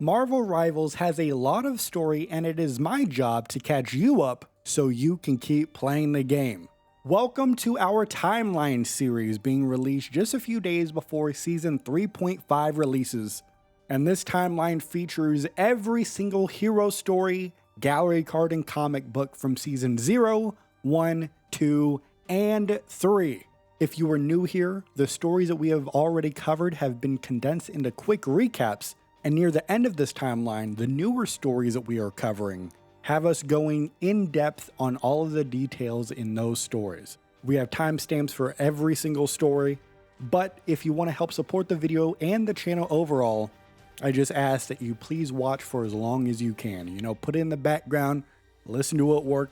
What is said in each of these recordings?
Marvel Rivals has a lot of story, and it is my job to catch you up so you can keep playing the game. Welcome to our timeline series being released just a few days before season 3.5 releases. And this timeline features every single hero story, gallery card, and comic book from season 0, 1, 2, and 3. If you are new here, the stories that we have already covered have been condensed into quick recaps, and near the end of this timeline, the newer stories that we are covering have us going in depth on all of the details in those stories. We have timestamps for every single story, but if you want to help support the video and the channel overall, I just ask that you please watch for as long as you can. Put it in the background, listen to it work.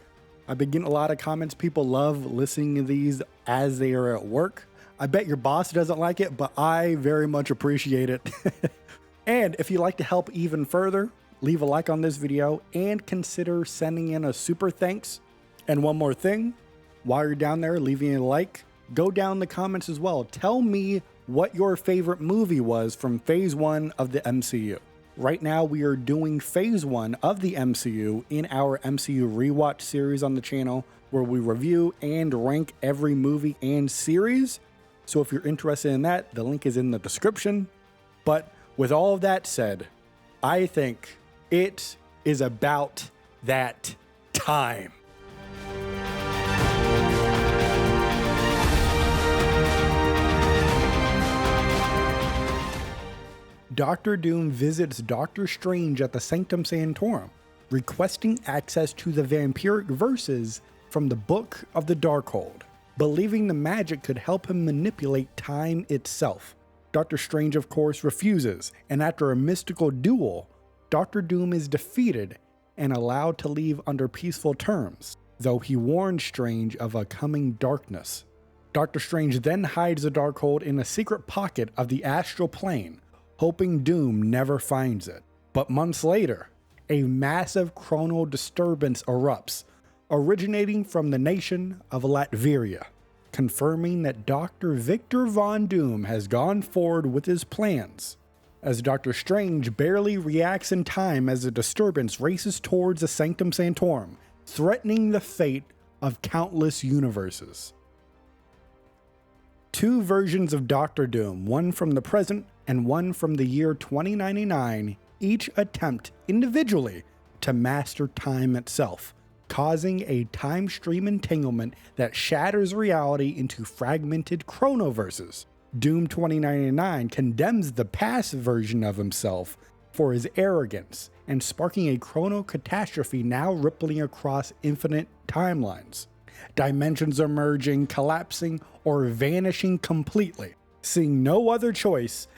I've been getting a lot of comments. People love listening to these as they are at work. I bet your boss doesn't like it, but I very much appreciate it. And if you'd like to help even further, leave a like on this video and consider sending in a super thanks. And one more thing, while you're down there leaving a like, go down in the comments as well. Tell me what your favorite movie was from phase 1 of the MCU. Right now we are doing phase 1 of the MCU in our MCU rewatch series on the channel, where we review and rank every movie and series. So if you're interested in that, the link is in the description. But with all of that said, I think it is about that time. Doctor Doom visits Doctor Strange at the Sanctum Sanctorum, requesting access to the vampiric verses from the Book of the Darkhold, believing the magic could help him manipulate time itself. Doctor Strange, of course, refuses, and after a mystical duel, Doctor Doom is defeated and allowed to leave under peaceful terms, though he warns Strange of a coming darkness. Doctor Strange then hides the Darkhold in a secret pocket of the astral plane, hoping Doom never finds it. But months later, a massive chronal disturbance erupts, originating from the nation of Latveria, confirming that Dr. Victor Von Doom has gone forward with his plans, as Doctor Strange barely reacts in time as the disturbance races towards the Sanctum Sanctorum, threatening the fate of countless universes. Two versions of Doctor Doom, one from the present and one from the year 2099, each attempt individually to master time itself, causing a time stream entanglement that shatters reality into fragmented chronoverses. Doom 2099 condemns the past version of himself for his arrogance and sparking a chrono catastrophe now rippling across infinite timelines. Dimensions are merging, collapsing, or vanishing completely. Seeing no other choice,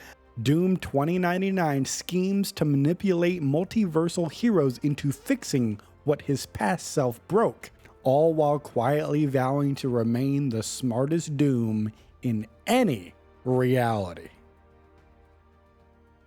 Doom 2099 schemes to manipulate multiversal heroes into fixing what his past self broke, all while quietly vowing to remain the smartest Doom in any reality.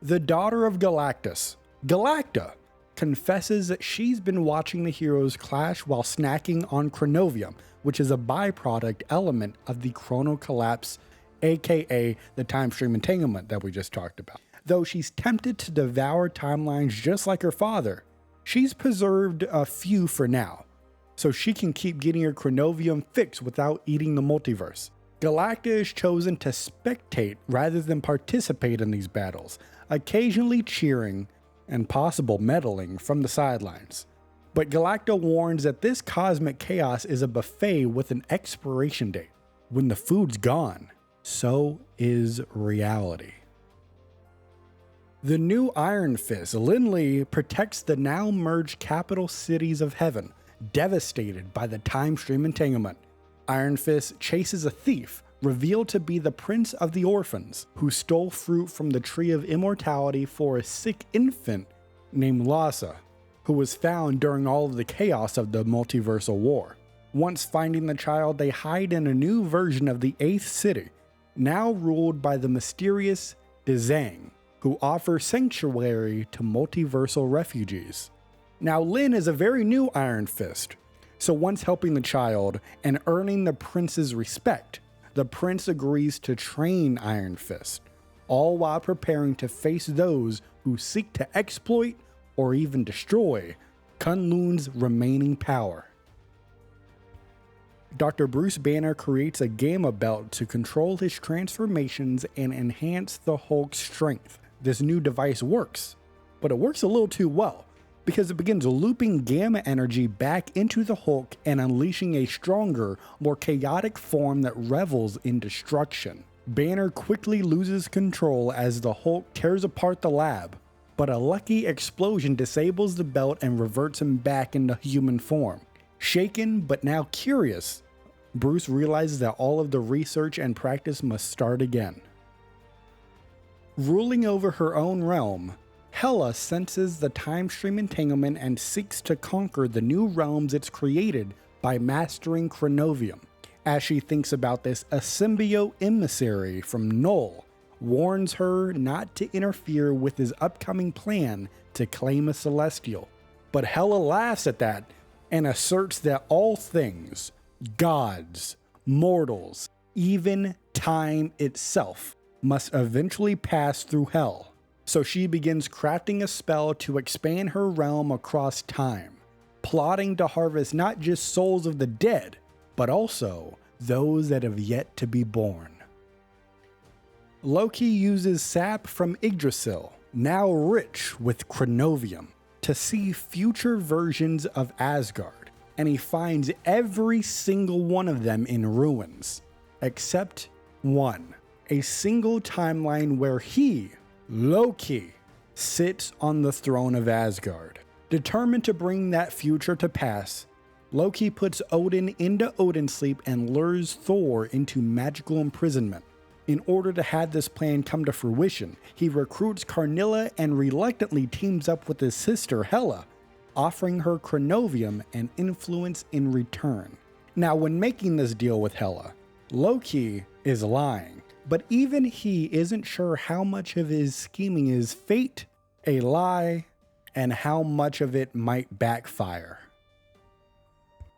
The daughter of Galactus, Galacta, confesses that she's been watching the heroes clash while snacking on chronovium, which is a byproduct element of the chrono collapse, aka the time stream entanglement that we just talked about. Though she's tempted to devour timelines just like her father, she's preserved a few for now, so she can keep getting her chronovium fixed without eating the multiverse. Galacta is chosen to spectate rather than participate in these battles, occasionally cheering and possible meddling from the sidelines. But Galacta warns that this cosmic chaos is a buffet with an expiration date. When the food's gone, so is reality. The new Iron Fist, Lin-Li, protects the now merged capital cities of heaven, devastated by the time stream entanglement. Iron Fist chases a thief, revealed to be the Prince of the Orphans, who stole fruit from the Tree of Immortality for a sick infant named Lhasa, who was found during all of the chaos of the multiversal war. Once finding the child, they hide in a new version of the 8th city, now ruled by the mysterious Dzang, who offer sanctuary to multiversal refugees. Now, Lin is a very new Iron Fist, so once helping the child and earning the prince's respect, the prince agrees to train Iron Fist. all while preparing to face those who seek to exploit or even destroy Kunlun's remaining power. Dr. Bruce Banner creates a Gamma Belt to control his transformations and enhance the Hulk's strength. This new device works, but it works a little too well, because it begins looping gamma energy back into the Hulk and unleashing a stronger, more chaotic form that revels in destruction. Banner quickly loses control as the Hulk tears apart the lab, but a lucky explosion disables the belt and reverts him back into human form. Shaken but now curious, Bruce realizes that all of the research and practice must start again. Ruling over her own realm, Hela senses the time stream entanglement and seeks to conquer the new realms it's created by mastering Chronovium. As she thinks about this, a symbiote emissary from Null warns her not to interfere with his upcoming plan to claim a Celestial. But Hela laughs at that and asserts that all things, gods, mortals, even time itself, must eventually pass through hell. So she begins crafting a spell to expand her realm across time, plotting to harvest not just souls of the dead, but also those that have yet to be born. Loki uses sap from Yggdrasil, now rich with Chronovium, to see future versions of Asgard, and he finds every single one of them in ruins, except one, a single timeline where he, Loki, sits on the throne of Asgard. Determined to bring that future to pass, Loki puts Odin into Odin sleep and lures Thor into magical imprisonment. In order to have this plan come to fruition, he recruits Karnilla and reluctantly teams up with his sister Hela, offering her Chronovium and influence in return. Now, when making this deal with Hela, Loki is lying, but even he isn't sure how much of his scheming is fate, a lie, and how much of it might backfire.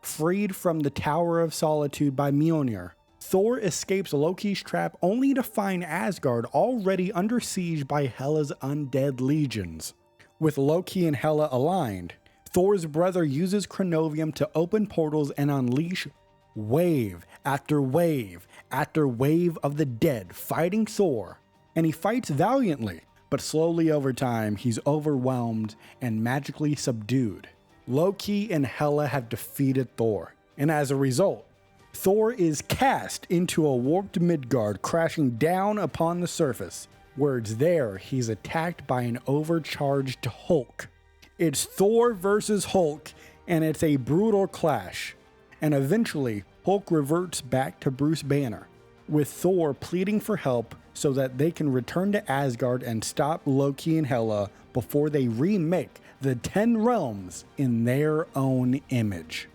Freed from the Tower of Solitude by Mjolnir, Thor escapes Loki's trap only to find Asgard already under siege by Hela's undead legions. With Loki and Hela aligned, Thor's brother uses Chronovium to open portals and unleash wave after wave after wave of the dead fighting Thor, and he fights valiantly, but slowly over time he's overwhelmed and magically subdued. Loki and Hela have defeated Thor, and as a result, Thor is cast into a warped Midgard, crashing down upon the surface, where it's there he's attacked by an overcharged Hulk. It's Thor versus Hulk, and it's a brutal clash, and eventually Hulk reverts back to Bruce Banner, with Thor pleading for help so that they can return to Asgard and stop Loki and Hela before they remake the 10 realms in their own image.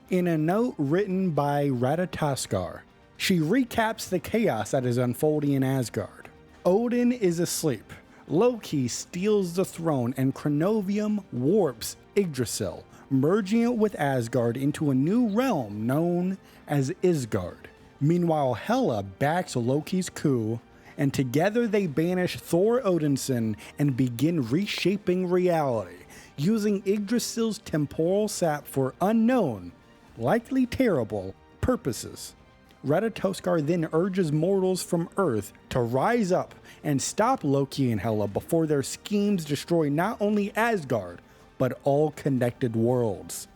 In a note written by Ratatoskar, she recaps the chaos that is unfolding in Asgard. Odin is asleep, Loki steals the throne, and Chronovium warps Yggdrasil, merging it with Asgard into a new realm known as Isgard. Meanwhile, Hela backs Loki's coup, and together they banish Thor Odinson and begin reshaping reality, using Yggdrasil's temporal sap for unknown, likely terrible, purposes. Ratatoskar then urges mortals from Earth to rise up and stop Loki and Hela before their schemes destroy not only Asgard, but all connected worlds.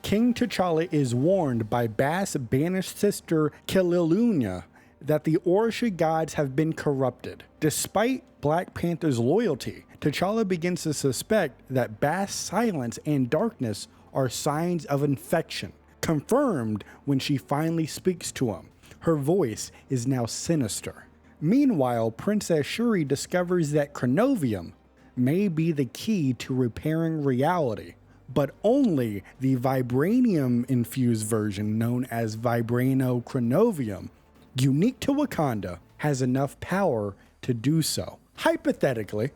King T'Challa is warned by Bast's banished sister Killiluna that the Orisha gods have been corrupted. Despite Black Panther's loyalty, T'Challa begins to suspect that Bast's silence and darkness are signs of infection, confirmed when she finally speaks to him. Her voice is now sinister. Meanwhile, Princess Shuri discovers that Chronovium may be the key to repairing reality, but only the vibranium-infused version known as Vibrano-Chronovium, unique to Wakanda, has enough power to do so. Hypothetically,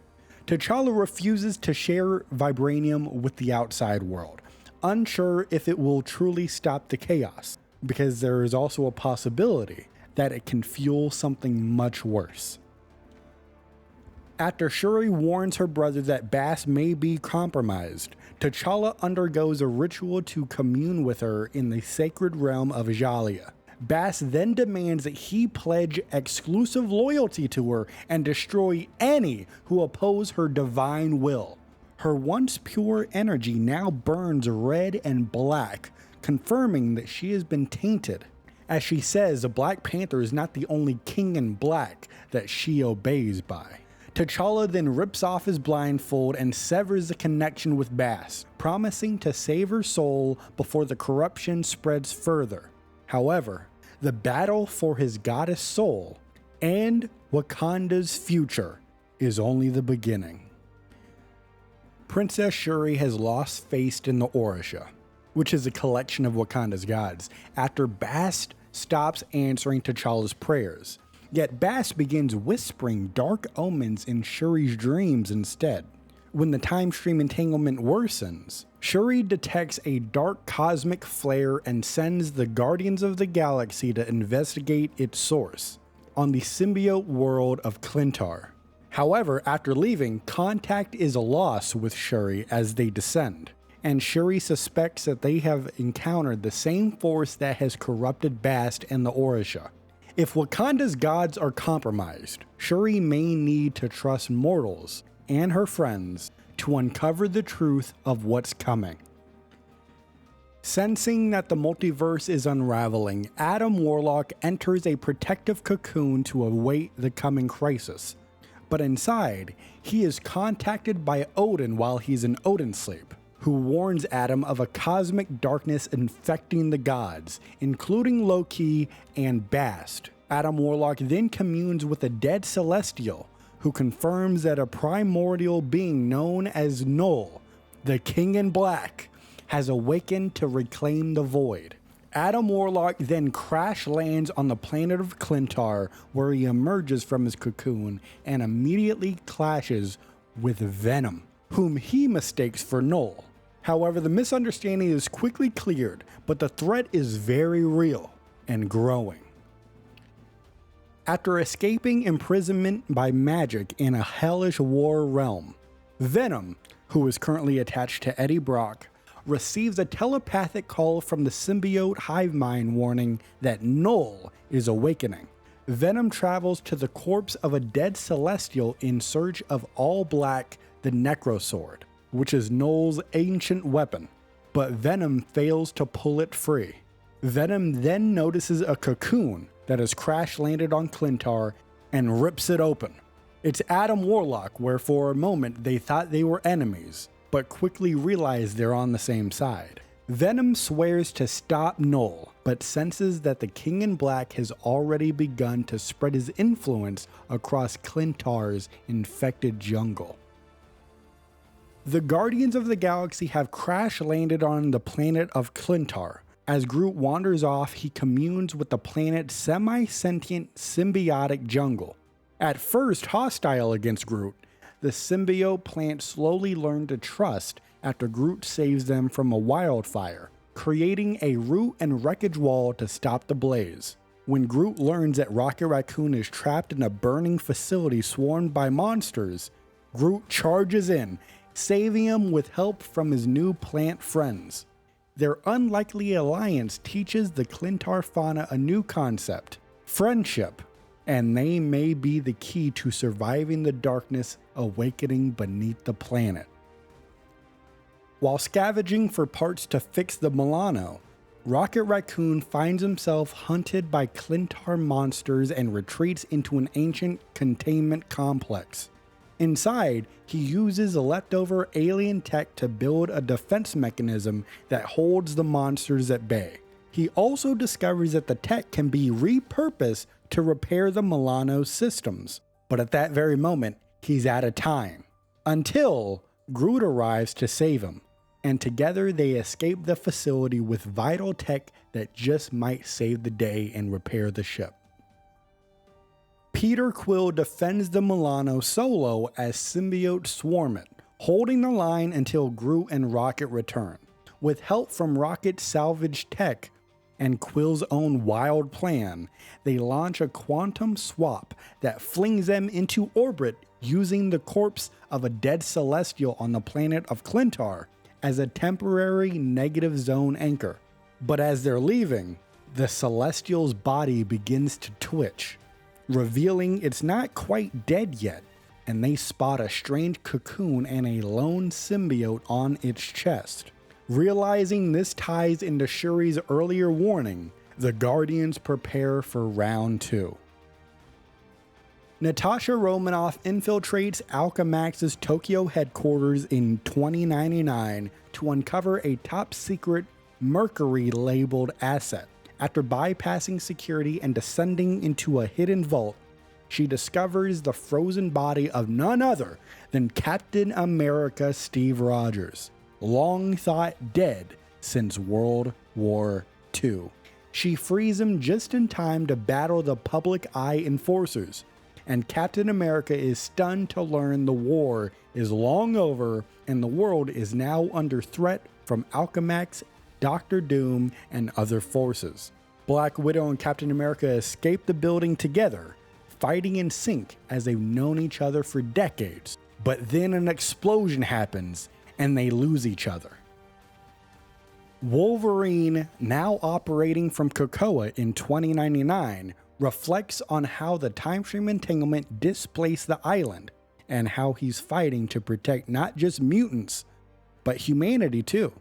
T'Challa refuses to share vibranium with the outside world, unsure if it will truly stop the chaos, because there is also a possibility that it can fuel something much worse. After Shuri warns her brother that Bast may be compromised, T'Challa undergoes a ritual to commune with her in the sacred realm of Jalia. Bast then demands that he pledge exclusive loyalty to her and destroy any who oppose her divine will. Her once pure energy now burns red and black, confirming that she has been tainted. As she says, the Black Panther is not the only king in black that she obeys by. T'Challa then rips off his blindfold and severs the connection with Bast, promising to save her soul before the corruption spreads further. However, the battle for his goddess soul and Wakanda's future is only the beginning. Princess Shuri has lost faith in the Orisha, which is a collection of Wakanda's gods, after Bast stops answering T'Challa's prayers. Yet Bast begins whispering dark omens in Shuri's dreams instead. When the time stream entanglement worsens, Shuri detects a dark cosmic flare and sends the Guardians of the Galaxy to investigate its source on the symbiote world of Clintar. However, after leaving, contact is lost with Shuri as they descend, and Shuri suspects that they have encountered the same force that has corrupted Bast and the Orisha. If Wakanda's gods are compromised, Shuri may need to trust mortals and her friends to uncover the truth of what's coming. Sensing that the multiverse is unraveling, Adam Warlock enters a protective cocoon to await the coming crisis. But inside, he is contacted by Odin while he's in Odin's sleep, who warns Adam of a cosmic darkness infecting the gods, including Loki and Bast. Adam Warlock then communes with a dead Celestial, who confirms that a primordial being known as Null, the King in Black, has awakened to reclaim the void. Adam Warlock then crash lands on the planet of Clintar, where he emerges from his cocoon and immediately clashes with Venom, whom he mistakes for Null. However, the misunderstanding is quickly cleared, but the threat is very real and growing. After escaping imprisonment by Magik in a hellish war realm, Venom, who is currently attached to Eddie Brock, receives a telepathic call from the symbiote hive mind warning that Null is awakening. Venom travels to the corpse of a dead Celestial in search of All Black, the Necrosword, which is Null's ancient weapon, but Venom fails to pull it free. Venom then notices a cocoon that has crash landed on Clintar and rips it open. It's Adam Warlock, where for a moment they thought they were enemies, but quickly realize they're on the same side. Venom swears to stop Null, but senses that the King in Black has already begun to spread his influence across Clintar's infected jungle. The Guardians of the Galaxy have crash landed on the planet of Clintar. As Groot wanders off, he communes with the planet's semi-sentient symbiotic jungle. At first hostile against Groot, the symbiote plant slowly learn to trust after Groot saves them from a wildfire, creating a root and wreckage wall to stop the blaze. When Groot learns that Rocket Raccoon is trapped in a burning facility swarmed by monsters, Groot charges in, saving him with help from his new plant friends. Their unlikely alliance teaches the Clintar fauna a new concept, friendship, and they may be the key to surviving the darkness awakening beneath the planet. While scavenging for parts to fix the Milano, Rocket Raccoon finds himself hunted by Clintar monsters and retreats into an ancient containment complex. Inside, he uses the leftover alien tech to build a defense mechanism that holds the monsters at bay. He also discovers that the tech can be repurposed to repair the Milano's systems, but at that very moment, he's out of time. Until Groot arrives to save him, and together they escape the facility with vital tech that just might save the day and repair the ship. Peter Quill defends the Milano solo as symbiote swarm it, holding the line until Groot and Rocket return. With help from Rocket's salvage tech, and Quill's own wild plan, they launch a quantum swap that flings them into orbit using the corpse of a dead Celestial on the planet of Clintar as a temporary negative zone anchor. But as they're leaving, the Celestial's body begins to twitch, revealing it's not quite dead yet, and they spot a strange cocoon and a lone symbiote on its chest. Realizing this ties into Shuri's earlier warning, the Guardians prepare for round 2. Natasha Romanoff infiltrates Alchemax's Tokyo headquarters in 2099 to uncover a top-secret Mercury-labeled asset. After bypassing security and descending into a hidden vault, she discovers the frozen body of none other than Captain America Steve Rogers, long thought dead since World War II. She frees him just in time to battle the Public Eye Enforcers, and Captain America is stunned to learn the war is long over and the world is now under threat from Alchemax, Doctor Doom, and other forces. Black Widow and Captain America escape the building together, fighting in sync as they've known each other for decades. But then an explosion happens and they lose each other. Wolverine, now operating from Krakoa in 2099, reflects on how the time stream entanglement displaced the island and how he's fighting to protect not just mutants, but humanity too.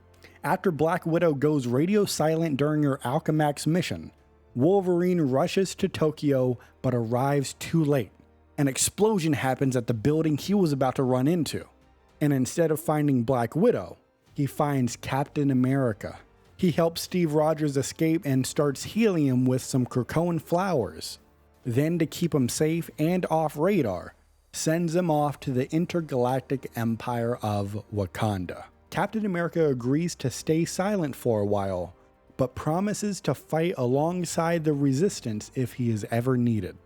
After Black Widow goes radio silent during her Alchemax mission, Wolverine rushes to Tokyo but arrives too late. An explosion happens at the building he was about to run into, and instead of finding Black Widow, he finds Captain America. He helps Steve Rogers escape and starts healing him with some Krakoan flowers. Then, to keep him safe and off radar, sends him off to the intergalactic empire of Wakanda. Captain America agrees to stay silent for a while, but promises to fight alongside the Resistance if he is ever needed.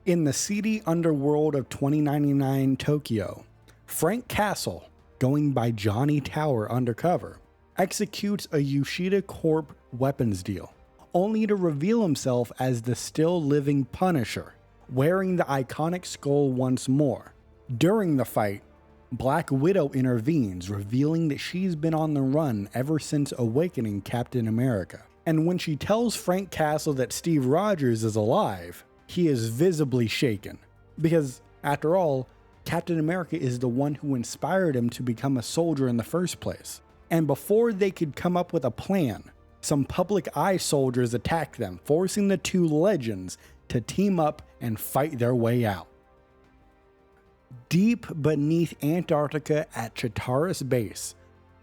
In the seedy underworld of 2099 Tokyo, Frank Castle, going by Johnny Tower undercover, executes a Yoshida Corp weapons deal, only to reveal himself as the still-living Punisher, wearing the iconic skull once more. During the fight, Black Widow intervenes, revealing that she's been on the run ever since awakening Captain America. And when she tells Frank Castle that Steve Rogers is alive, he is visibly shaken. Because, after all, Captain America is the one who inspired him to become a soldier in the first place. And before they could come up with a plan, some Public Eye soldiers attack them, forcing the two legends to team up and fight their way out. Deep beneath Antarctica at Chitaris Base,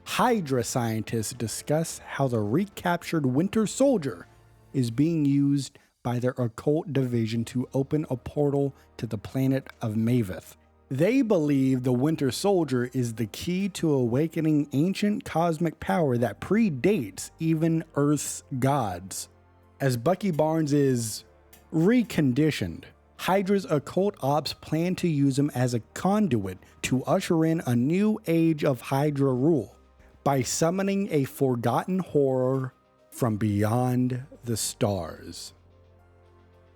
Hydra scientists discuss how the recaptured Winter Soldier is being used by their occult division to open a portal to the planet of Maveth. They believe the Winter Soldier is the key to awakening ancient cosmic power that predates even Earth's gods. As Bucky Barnes is reconditioned, Hydra's occult ops plan to use him as a conduit to usher in a new age of Hydra rule by summoning a forgotten horror from beyond the stars.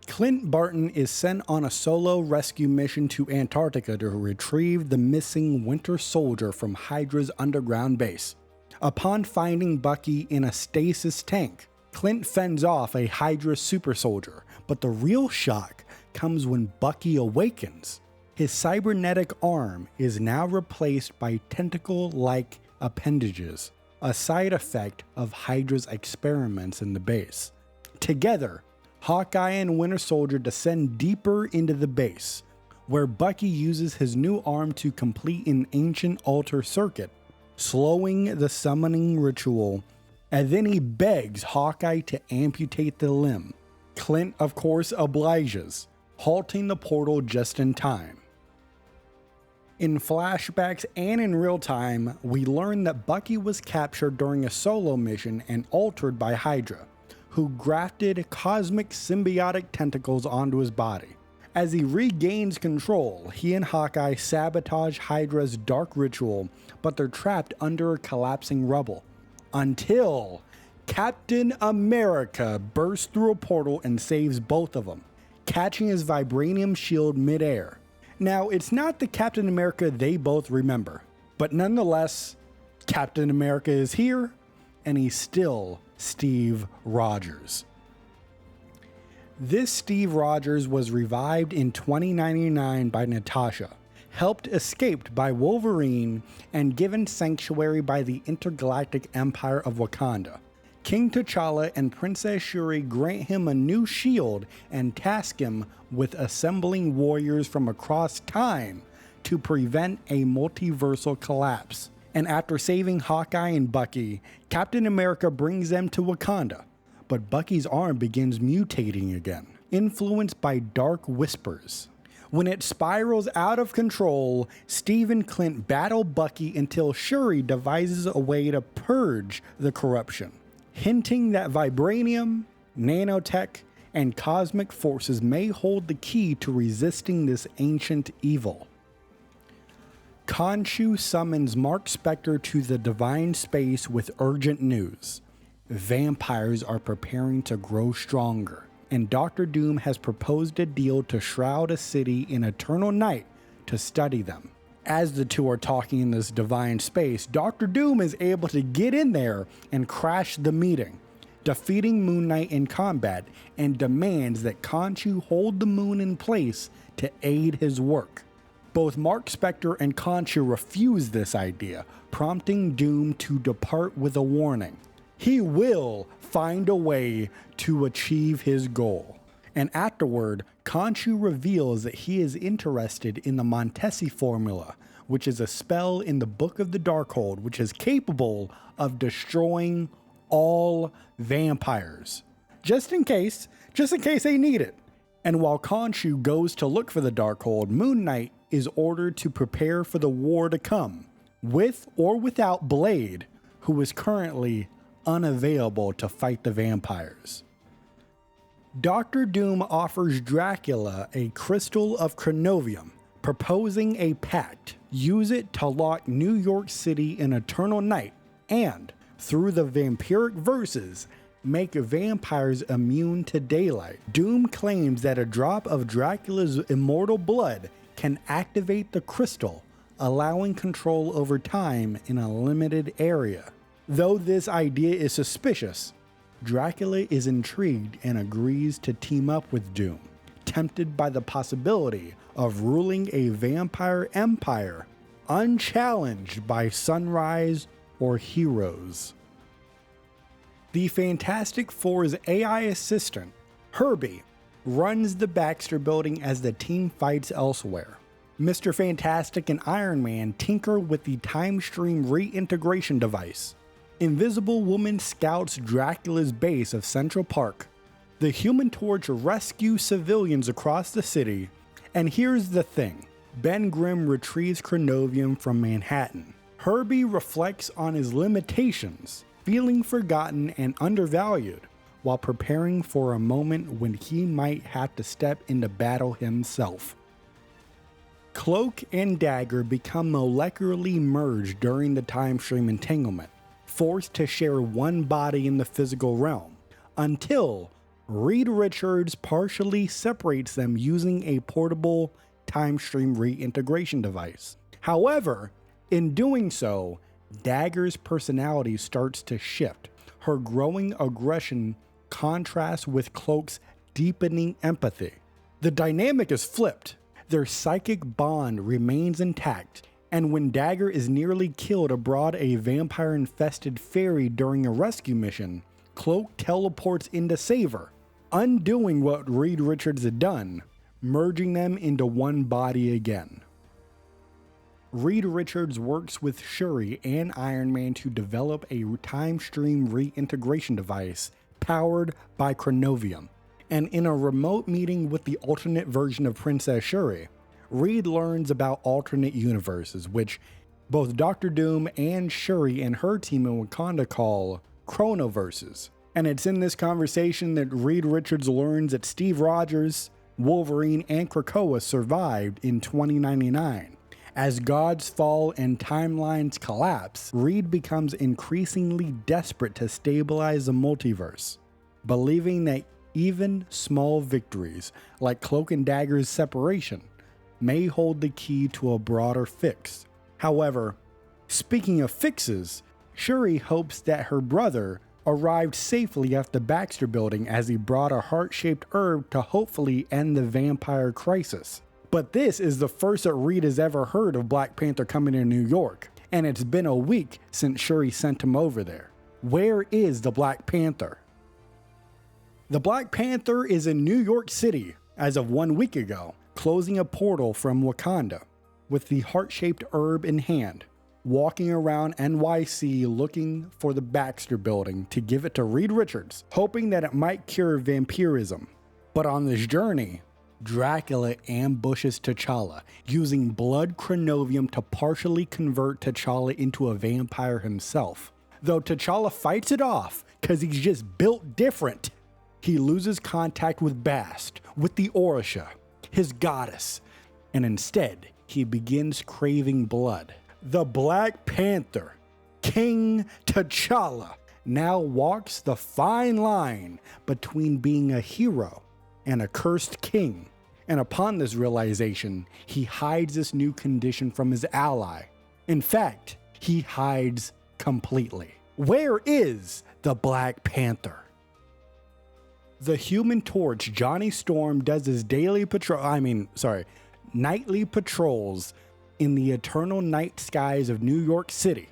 Clint Barton is sent on a solo rescue mission to Antarctica to retrieve the missing Winter Soldier from Hydra's underground base. Upon finding Bucky in a stasis tank, Clint fends off a Hydra super soldier, but the real shock comes when Bucky awakens. His cybernetic arm is now replaced by tentacle-like appendages, a side effect of Hydra's experiments in the base. Together, Hawkeye and Winter Soldier descend deeper into the base, where Bucky uses his new arm to complete an ancient altar circuit, slowing the summoning ritual, and then he begs Hawkeye to amputate the limb. Clint, of course, obliges, halting the portal just in time. In flashbacks and in real time, we learn that Bucky was captured during a solo mission and altered by Hydra, who grafted cosmic symbiotic tentacles onto his body. As he regains control, he and Hawkeye sabotage Hydra's dark ritual, but they're trapped under collapsing rubble, until Captain America bursts through a portal and saves both of them, catching his vibranium shield midair. Now, it's not the Captain America they both remember, but nonetheless, Captain America is here, and he's still Steve Rogers. This Steve Rogers was revived in 2099 by Natasha, helped escaped by Wolverine, and given sanctuary by the Intergalactic Empire of Wakanda. King T'Challa and Princess Shuri grant him a new shield and task him with assembling warriors from across time to prevent a multiversal collapse. And after saving Hawkeye and Bucky, Captain America brings them to Wakanda. But Bucky's arm begins mutating again, influenced by dark whispers. When it spirals out of control, Steve and Clint battle Bucky until Shuri devises a way to purge the corruption, hinting that vibranium, nanotech, and cosmic forces may hold the key to resisting this ancient evil. Khonshu summons Mark Spector to the Divine Space with urgent news. Vampires are preparing to grow stronger, and Doctor Doom has proposed a deal to shroud a city in eternal night to study them. As the two are talking in this divine space, Doctor Doom is able to get in there and crash the meeting, defeating Moon Knight in combat, and demands that Khonshu hold the moon in place to aid his work. Both Mark Spector and Khonshu refuse this idea, prompting Doom to depart with a warning. He will find a way to achieve his goal. And afterward, Khonshu reveals that he is interested in the Montesi formula, which is a spell in the Book of the Darkhold, which is capable of destroying all vampires. Just in case they need it. And while Khonshu goes to look for the Darkhold, Moon Knight is ordered to prepare for the war to come, with or without Blade, who is currently unavailable to fight the vampires. Doctor Doom offers Dracula a crystal of chronovium, proposing a pact. Use it to lock New York City in eternal night, and, through the vampiric verses, make vampires immune to daylight. Doom claims that a drop of Dracula's immortal blood can activate the crystal, allowing control over time in a limited area. Though this idea is suspicious, Dracula is intrigued and agrees to team up with Doom, tempted by the possibility of ruling a vampire empire unchallenged by sunrise or heroes. The Fantastic Four's AI assistant, Herbie, runs the Baxter building as the team fights elsewhere. Mr. Fantastic and Iron Man tinker with the time stream reintegration device. Invisible Woman scouts Dracula's base of Central Park. The Human Torch rescues civilians across the city. And here's the thing, Ben Grimm retrieves chronovium from Manhattan. Herbie reflects on his limitations, feeling forgotten and undervalued, while preparing for a moment when he might have to step into battle himself. Cloak and Dagger become molecularly merged during the time stream entanglement, forced to share one body in the physical realm, until Reed Richards partially separates them using a portable time stream reintegration device. However, in doing so, Dagger's personality starts to shift. Her growing aggression contrasts with Cloak's deepening empathy. The dynamic is flipped. Their psychic bond remains intact, and when Dagger is nearly killed aboard a vampire-infested ferry during a rescue mission, Cloak teleports in to save her, undoing what Reed Richards had done, merging them into one body again. Reed Richards works with Shuri and Iron Man to develop a time stream reintegration device powered by chronovium. And in a remote meeting with the alternate version of Princess Shuri, Reed learns about alternate universes, which both Doctor Doom and Shuri and her team in Wakanda call chronoverses. And it's in this conversation that Reed Richards learns that Steve Rogers, Wolverine, and Krakoa survived in 2099, As gods fall and timelines collapse, Reed becomes increasingly desperate to stabilize the multiverse, believing that even small victories, like Cloak and Dagger's separation, may hold the key to a broader fix. However, speaking of fixes, Shuri hopes that her brother arrived safely at the Baxter Building as he brought a heart-shaped herb to hopefully end the vampire crisis. But this is the first that Reed has ever heard of Black Panther coming to New York, and it's been a week since Shuri sent him over there. Where is the Black Panther? The Black Panther is in New York City as of 1 week ago, closing a portal from Wakanda, with the heart-shaped herb in hand, walking around NYC looking for the Baxter Building to give it to Reed Richards, hoping that it might cure vampirism. But on this journey, Dracula ambushes T'Challa, using blood chronovium to partially convert T'Challa into a vampire himself. Though T'Challa fights it off, cause he's just built different, he loses contact with Bast, with the Orisha, his goddess, and instead, he begins craving blood. The Black Panther, King T'Challa, now walks the fine line between being a hero and a cursed king. And upon this realization, he hides this new condition from his ally. In fact, he hides completely. Where is the Black Panther? The Human Torch, Johnny Storm, does his nightly patrols in the eternal night skies of New York City,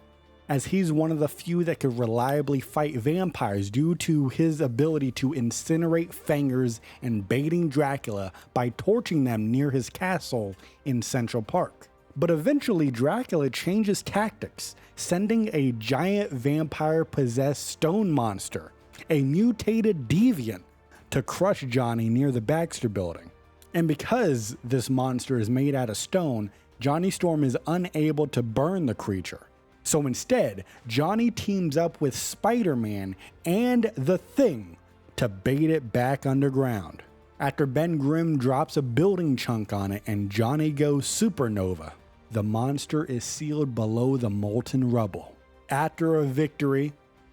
as he's one of the few that could reliably fight vampires due to his ability to incinerate fangers and baiting Dracula by torching them near his castle in Central Park. But eventually Dracula changes tactics, sending a giant vampire-possessed stone monster, a mutated deviant, to crush Johnny near the Baxter Building. And because this monster is made out of stone, Johnny Storm is unable to burn the creature. So instead, Johnny teams up with Spider-Man and the Thing to bait it back underground. After Ben Grimm drops a building chunk on it and Johnny goes supernova, the monster is sealed below the molten rubble. After a victory,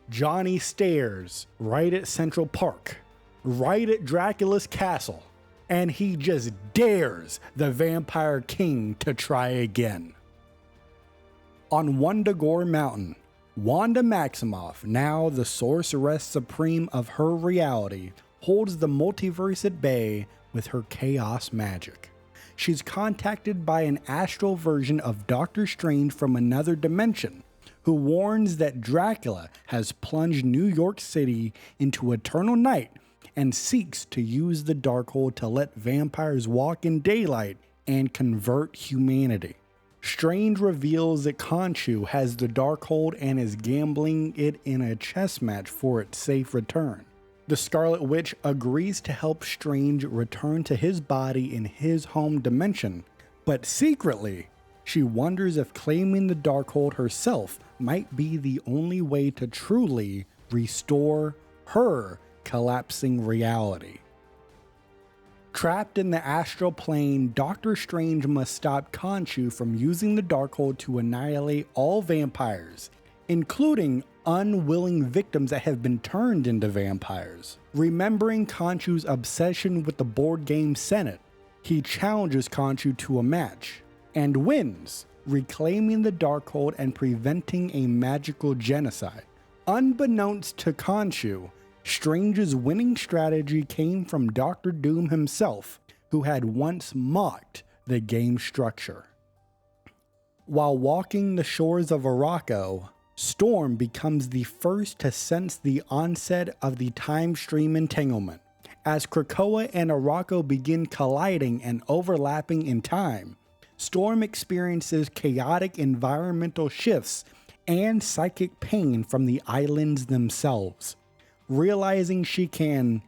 Johnny stares right at Central Park, right at Dracula's castle, and he just dares the Vampire King to try again. On Wundagore Mountain, Wanda Maximoff, now the Sorceress Supreme of her reality, holds the multiverse at bay with her chaos magic. She's contacted by an astral version of Doctor Strange from another dimension, who warns that Dracula has plunged New York City into eternal night and seeks to use the Darkhold to let vampires walk in daylight and convert humanity. Strange reveals that Khonshu has the Darkhold and is gambling it in a chess match for its safe return. The Scarlet Witch agrees to help Strange return to his body in his home dimension, but secretly, she wonders if claiming the Darkhold herself might be the only way to truly restore her collapsing reality. Trapped in the astral plane, Doctor Strange must stop Khonshu from using the Darkhold to annihilate all vampires, including unwilling victims that have been turned into vampires. Remembering Khonshu's obsession with the board game Senate, he challenges Khonshu to a match, and wins, reclaiming the Darkhold and preventing a magical genocide. Unbeknownst to Khonshu, Strange's winning strategy came from Doctor Doom himself, who had once mocked the game structure. While walking the shores of Arakko, Storm becomes the first to sense the onset of the time stream entanglement. As Krakoa and Arakko begin colliding and overlapping in time, Storm experiences chaotic environmental shifts and psychic pain from the islands themselves. Realizing she can,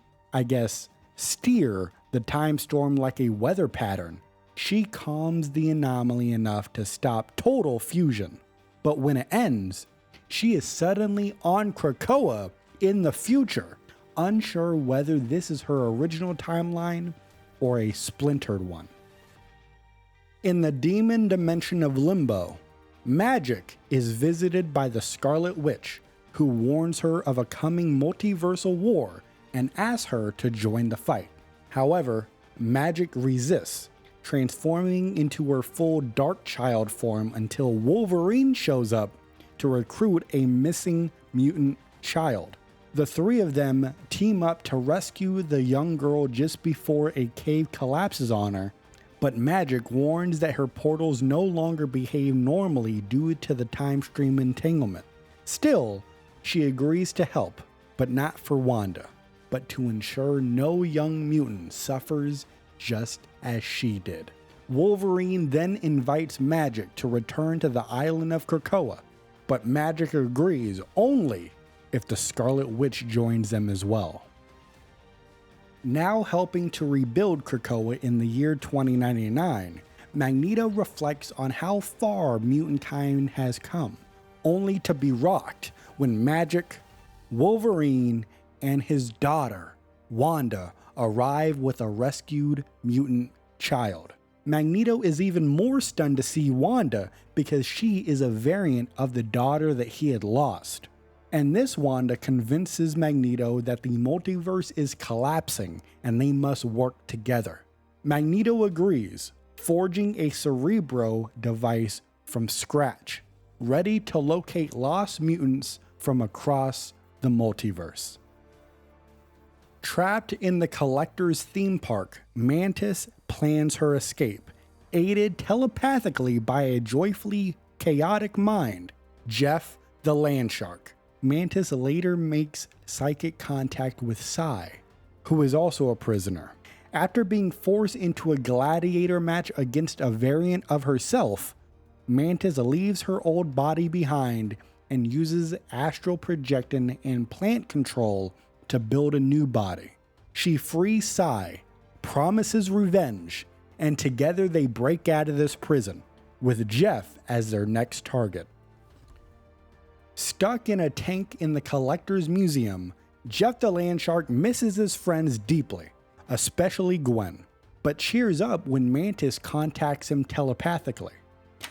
steer the time storm like a weather pattern, she calms the anomaly enough to stop total fusion. But when it ends, she is suddenly on Krakoa in the future, unsure whether this is her original timeline or a splintered one. In the demon dimension of Limbo, Magik is visited by the Scarlet Witch, who warns her of a coming multiversal war and asks her to join the fight. However, Magik resists, transforming into her full Dark Child form until Wolverine shows up to recruit a missing mutant child. The three of them team up to rescue the young girl just before a cave collapses on her, but Magik warns that her portals no longer behave normally due to the time stream entanglement. Still, she agrees to help, but not for Wanda, but to ensure no young mutant suffers just as she did. Wolverine then invites Magik to return to the island of Krakoa, but Magik agrees only if the Scarlet Witch joins them as well. Now helping to rebuild Krakoa in the year 2099, Magneto reflects on how far mutant-kind has come, only to be rocked when Magik, Wolverine, and his daughter, Wanda, arrive with a rescued mutant child. Magneto is even more stunned to see Wanda because she is a variant of the daughter that he had lost. And this Wanda convinces Magneto that the multiverse is collapsing and they must work together. Magneto agrees, forging a Cerebro device from scratch, ready to locate lost mutants from across the multiverse. Trapped in the Collector's theme park, Mantis plans her escape, aided telepathically by a joyfully chaotic mind, Jeff the Landshark. Mantis later makes psychic contact with Psy, who is also a prisoner. After being forced into a gladiator match against a variant of herself, Mantis leaves her old body behind and uses astral projection and plant control to build a new body. She frees Psy, promises revenge, and together they break out of this prison, with Jeff as their next target. Stuck in a tank in the Collector's Museum, Jeff the Landshark misses his friends deeply, especially Gwen, but cheers up when Mantis contacts him telepathically.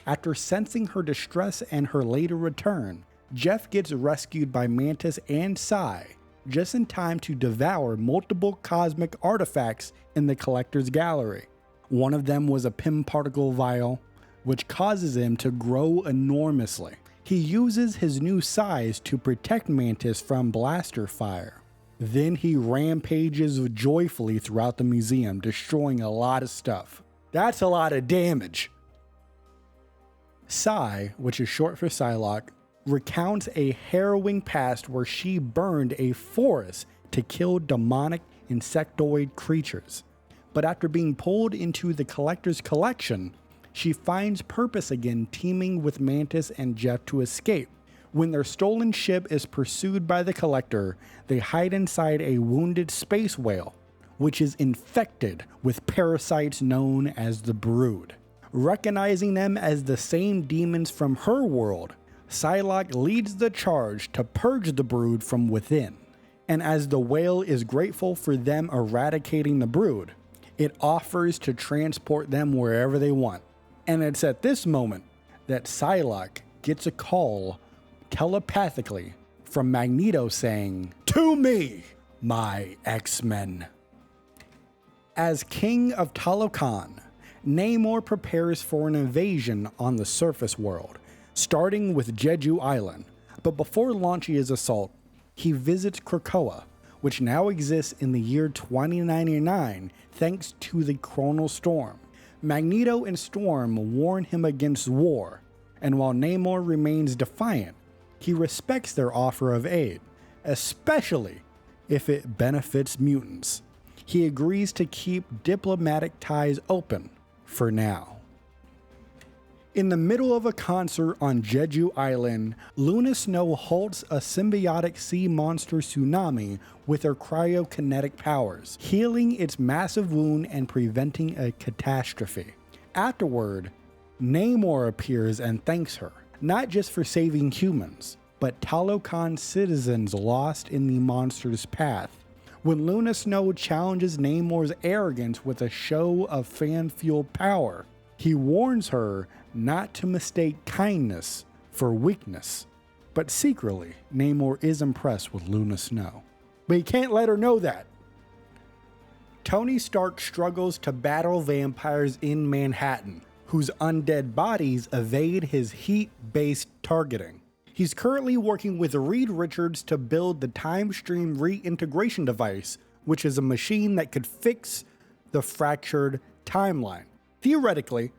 After sensing her distress and her later return, Jeff gets rescued by Mantis and Psy, just in time to devour multiple cosmic artifacts in the Collector's Gallery. One of them was a Pym particle vial, which causes him to grow enormously. He uses his new size to protect Mantis from blaster fire. Then he rampages joyfully throughout the museum, destroying a lot of stuff. That's a lot of damage. Psy, which is short for Psylocke, recounts a harrowing past where she burned a forest to kill demonic insectoid creatures. But after being pulled into the Collector's collection, she finds purpose again, teaming with Mantis and Jeff to escape. When their stolen ship is pursued by the Collector, they hide inside a wounded space whale, which is infected with parasites known as the Brood. Recognizing them as the same demons from her world, Psylocke leads the charge to purge the Brood from within. And as the whale is grateful for them eradicating the Brood, it offers to transport them wherever they want. And it's at this moment that Psylocke gets a call telepathically from Magneto saying, "To me, my X-Men." As King of Talokan, Namor prepares for an invasion on the surface world, starting with Jeju Island. But before launching his assault, he visits Krakoa, which now exists in the year 2099 thanks to the Chronal Storm. Magneto and Storm warn him against war, and while Namor remains defiant, he respects their offer of aid, especially if it benefits mutants. He agrees to keep diplomatic ties open for now. In the middle of a concert on Jeju Island, Luna Snow halts a symbiotic sea monster tsunami with her cryokinetic powers, healing its massive wound and preventing a catastrophe. Afterward, Namor appears and thanks her, not just for saving humans, but Talokan citizens lost in the monster's path. When Luna Snow challenges Namor's arrogance with a show of fan-fueled power, He warns her not to mistake kindness for weakness, but secretly, Namor is impressed with Luna Snow. But he can't let her know that. Tony Stark struggles to battle vampires in Manhattan, whose undead bodies evade his heat-based targeting. He's currently working with Reed Richards to build the Time Stream Reintegration Device, which is a machine that could fix the fractured timeline. Theoretically,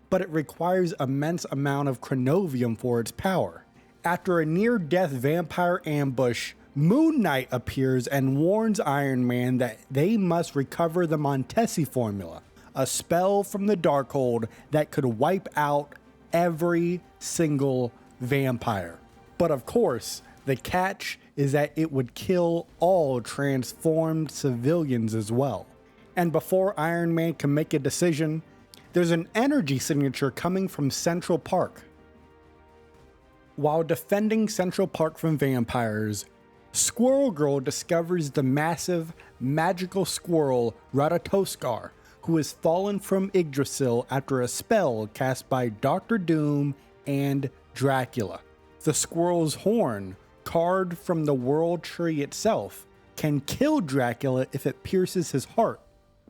but it requires immense amount of chronovium for its power. After a near-death vampire ambush, Moon Knight appears and warns Iron Man that they must recover the Montesi formula, a spell from the Darkhold that could wipe out every single vampire. But of course, the catch is that it would kill all transformed civilians as well. And before Iron Man can make a decision, there's an energy signature coming from Central Park. While defending Central Park from vampires, Squirrel Girl discovers the massive, magical squirrel Ratatoskar, who has fallen from Yggdrasil after a spell cast by Doctor Doom and Dracula. The squirrel's horn, carved from the World Tree itself, can kill Dracula if it pierces his heart.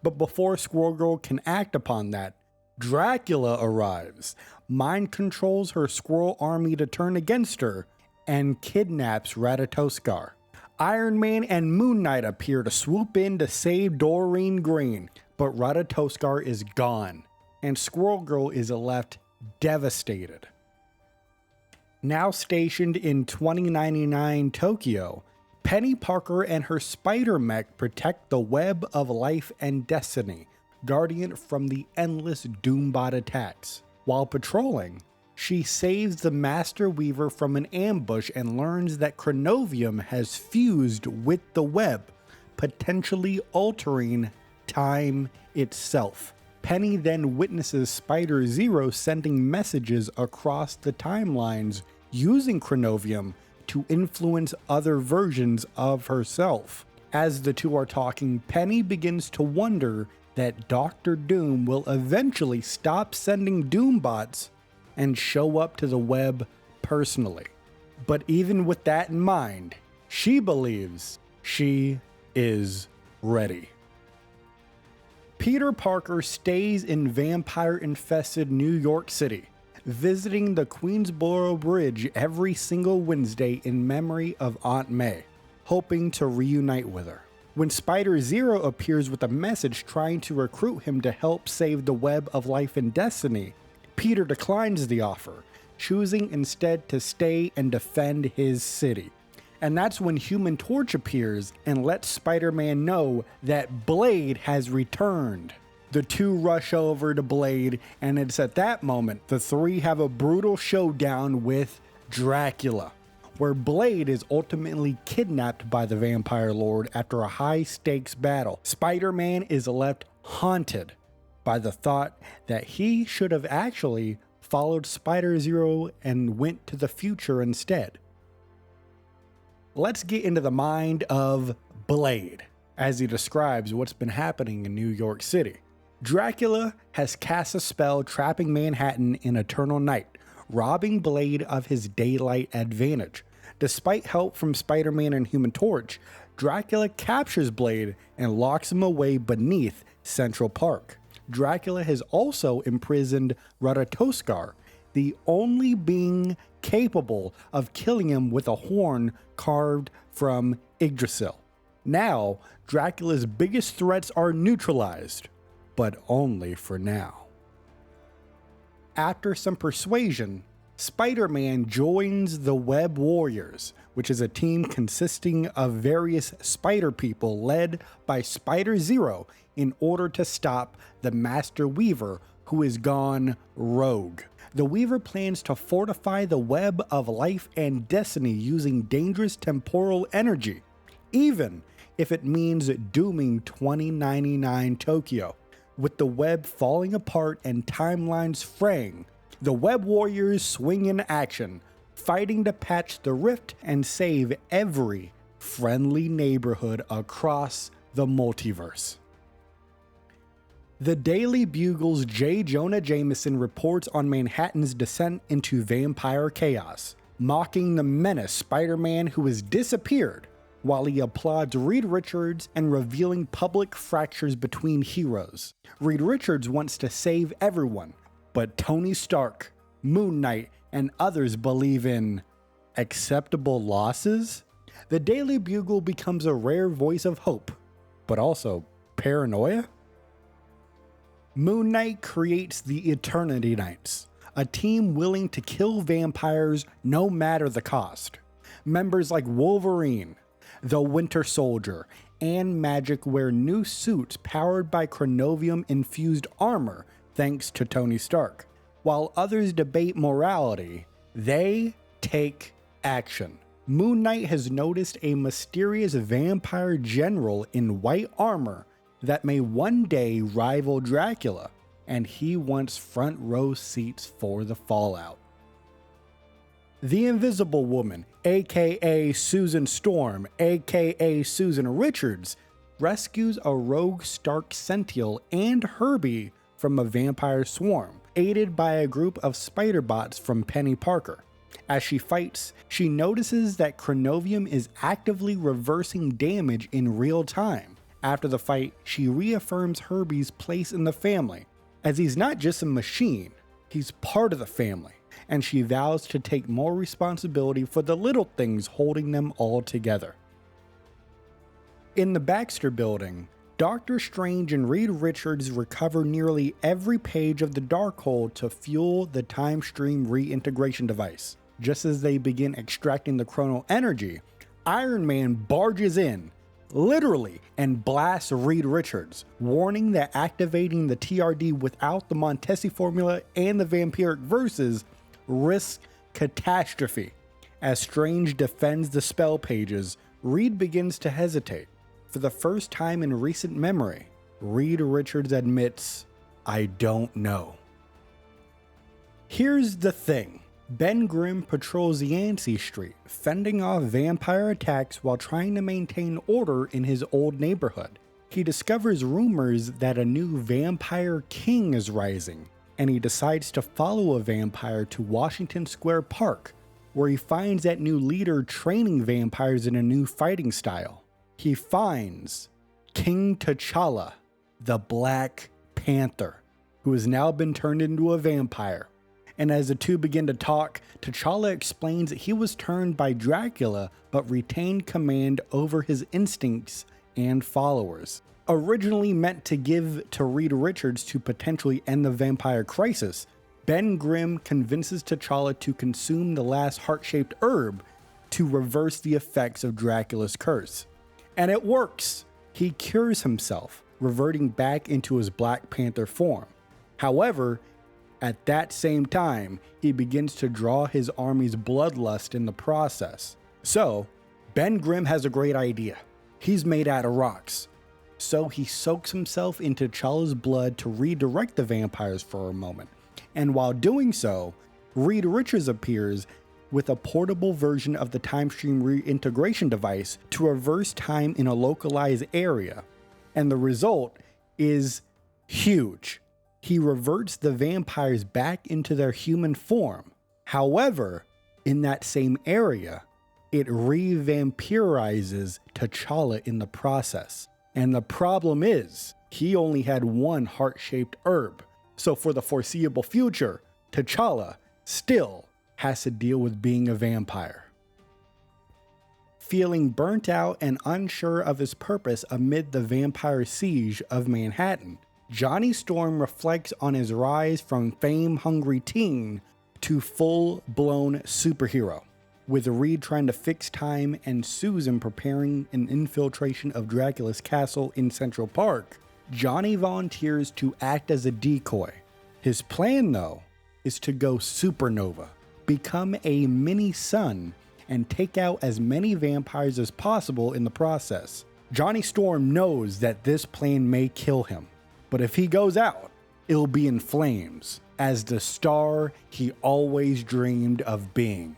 But before Squirrel Girl can act upon that, Dracula arrives, mind controls her squirrel army to turn against her, and kidnaps Ratatoskar. Iron Man and Moon Knight appear to swoop in to save Doreen Green, but Ratatoskar is gone, and Squirrel Girl is left devastated. Now stationed in 2099 Tokyo, Peni Parker and her spider mech protect the Web of Life and Destiny, guarding it from the endless Doombot attacks. While patrolling, she saves the Master Weaver from an ambush and learns that chronovium has fused with the web, potentially altering time itself. Peni then witnesses Spider-Zero sending messages across the timelines using chronovium to influence other versions of herself. As the two are talking, Peni begins to wonder that Doctor Doom will eventually stop sending Doombots and show up to the web personally. But even with that in mind, she believes she is ready. Peter Parker stays in vampire-infested New York City, visiting the Queensboro Bridge every single Wednesday in memory of Aunt May, hoping to reunite with her. When Spider-Zero appears with a message trying to recruit him to help save the Web of Life and Destiny, Peter declines the offer, choosing instead to stay and defend his city. And that's when Human Torch appears and lets Spider-Man know that Blade has returned. The two rush over to Blade, and it's at that moment the three have a brutal showdown with Dracula, where Blade is ultimately kidnapped by the Vampire Lord after a high-stakes battle. Spider-Man is left haunted by the thought that he should have actually followed Spider-Zero and went to the future instead. Let's get into the mind of Blade as he describes what's been happening in New York City. Dracula has cast a spell trapping Manhattan in eternal night, robbing Blade of his daylight advantage. Despite help from Spider-Man and Human Torch, Dracula captures Blade and locks him away beneath Central Park. Dracula has also imprisoned Ratatoskar, the only being capable of killing him with a horn carved from Yggdrasil. Now, Dracula's biggest threats are neutralized, but only for now. After some persuasion, Spider-Man joins the Web Warriors, which is a team consisting of various spider people led by Spider-Zero in order to stop the Master Weaver, who is gone rogue. The Weaver plans to fortify the Web of Life and Destiny using dangerous temporal energy, even if it means dooming 2099 Tokyo. With the web falling apart and timelines fraying, the Web Warriors swing in action, fighting to patch the rift and save every friendly neighborhood across the multiverse. The Daily Bugle's J. Jonah Jameson reports on Manhattan's descent into vampire chaos, mocking the menace Spider-Man who has disappeared, while he applauds Reed Richards and revealing public fractures between heroes. Reed Richards wants to save everyone, but Tony Stark, Moon Knight, and others believe in acceptable losses. The Daily Bugle becomes a rare voice of hope, but also paranoia. Moon Knight creates the Eternity Knights, a team willing to kill vampires no matter the cost. Members like Wolverine, the Winter Soldier, and Magik wear new suits powered by chronovium-infused armor thanks to Tony Stark. While others debate morality, they take action. Moon Knight has noticed a mysterious vampire general in white armor that may one day rival Dracula, and he wants front row seats for the fallout. The Invisible Woman, aka Susan Storm, aka Susan Richards, rescues a rogue Stark Sentinel and Herbie from a vampire swarm, aided by a group of spider bots from Peni Parker. As she fights, she notices that chronovium is actively reversing damage in real time. After the fight, she reaffirms Herbie's place in the family, as he's not just a machine, he's part of the family, and she vows to take more responsibility for the little things holding them all together. In the Baxter Building, Doctor Strange and Reed Richards recover nearly every page of the Darkhold to fuel the Time Stream reintegration device. Just as they begin extracting the chrono energy, Iron Man barges in, literally, and blasts Reed Richards, warning that activating the TRD without the Montesi formula and the vampiric verses risks catastrophe. As Strange defends the spell pages, Reed begins to hesitate. For the first time in recent memory, Reed Richards admits, "I don't know." Here's the thing. Ben Grimm patrols Yancey Street, fending off vampire attacks while trying to maintain order in his old neighborhood. He discovers rumors that a new vampire king is rising, and he decides to follow a vampire to Washington Square Park, where he finds that new leader training vampires in a new fighting style. He finds King T'Challa, the Black Panther, who has now been turned into a vampire. And as the two begin to talk, T'Challa explains that he was turned by Dracula but retained command over his instincts and followers. Originally meant to give to Reed Richards to potentially end the vampire crisis, Ben Grimm convinces T'Challa to consume the last heart-shaped herb to reverse the effects of Dracula's curse. And it works! He cures himself, reverting back into his Black Panther form. However, at that same time, he begins to draw his army's bloodlust in the process. So, Ben Grimm has a great idea. He's made out of rocks. So he soaks himself into T'Challa's blood to redirect the vampires for a moment. And while doing so, Reed Richards appears with a portable version of the Time Stream reintegration device to reverse time in a localized area. And the result is huge. He reverts the vampires back into their human form. However, in that same area, it re-vampirizes T'Challa in the process. And the problem is, he only had one heart-shaped herb. So for the foreseeable future, T'Challa still has to deal with being a vampire. Feeling burnt out and unsure of his purpose amid the vampire siege of Manhattan, Johnny Storm reflects on his rise from fame-hungry teen to full-blown superhero, with Reed trying to fix time and Susan preparing an infiltration of Dracula's castle in Central Park. Johnny volunteers to act as a decoy. His plan, though, is to go supernova, become a mini-sun, and take out as many vampires as possible in the process. Johnny Storm knows that this plan may kill him, but if he goes out, it'll be in flames, as the star he always dreamed of being.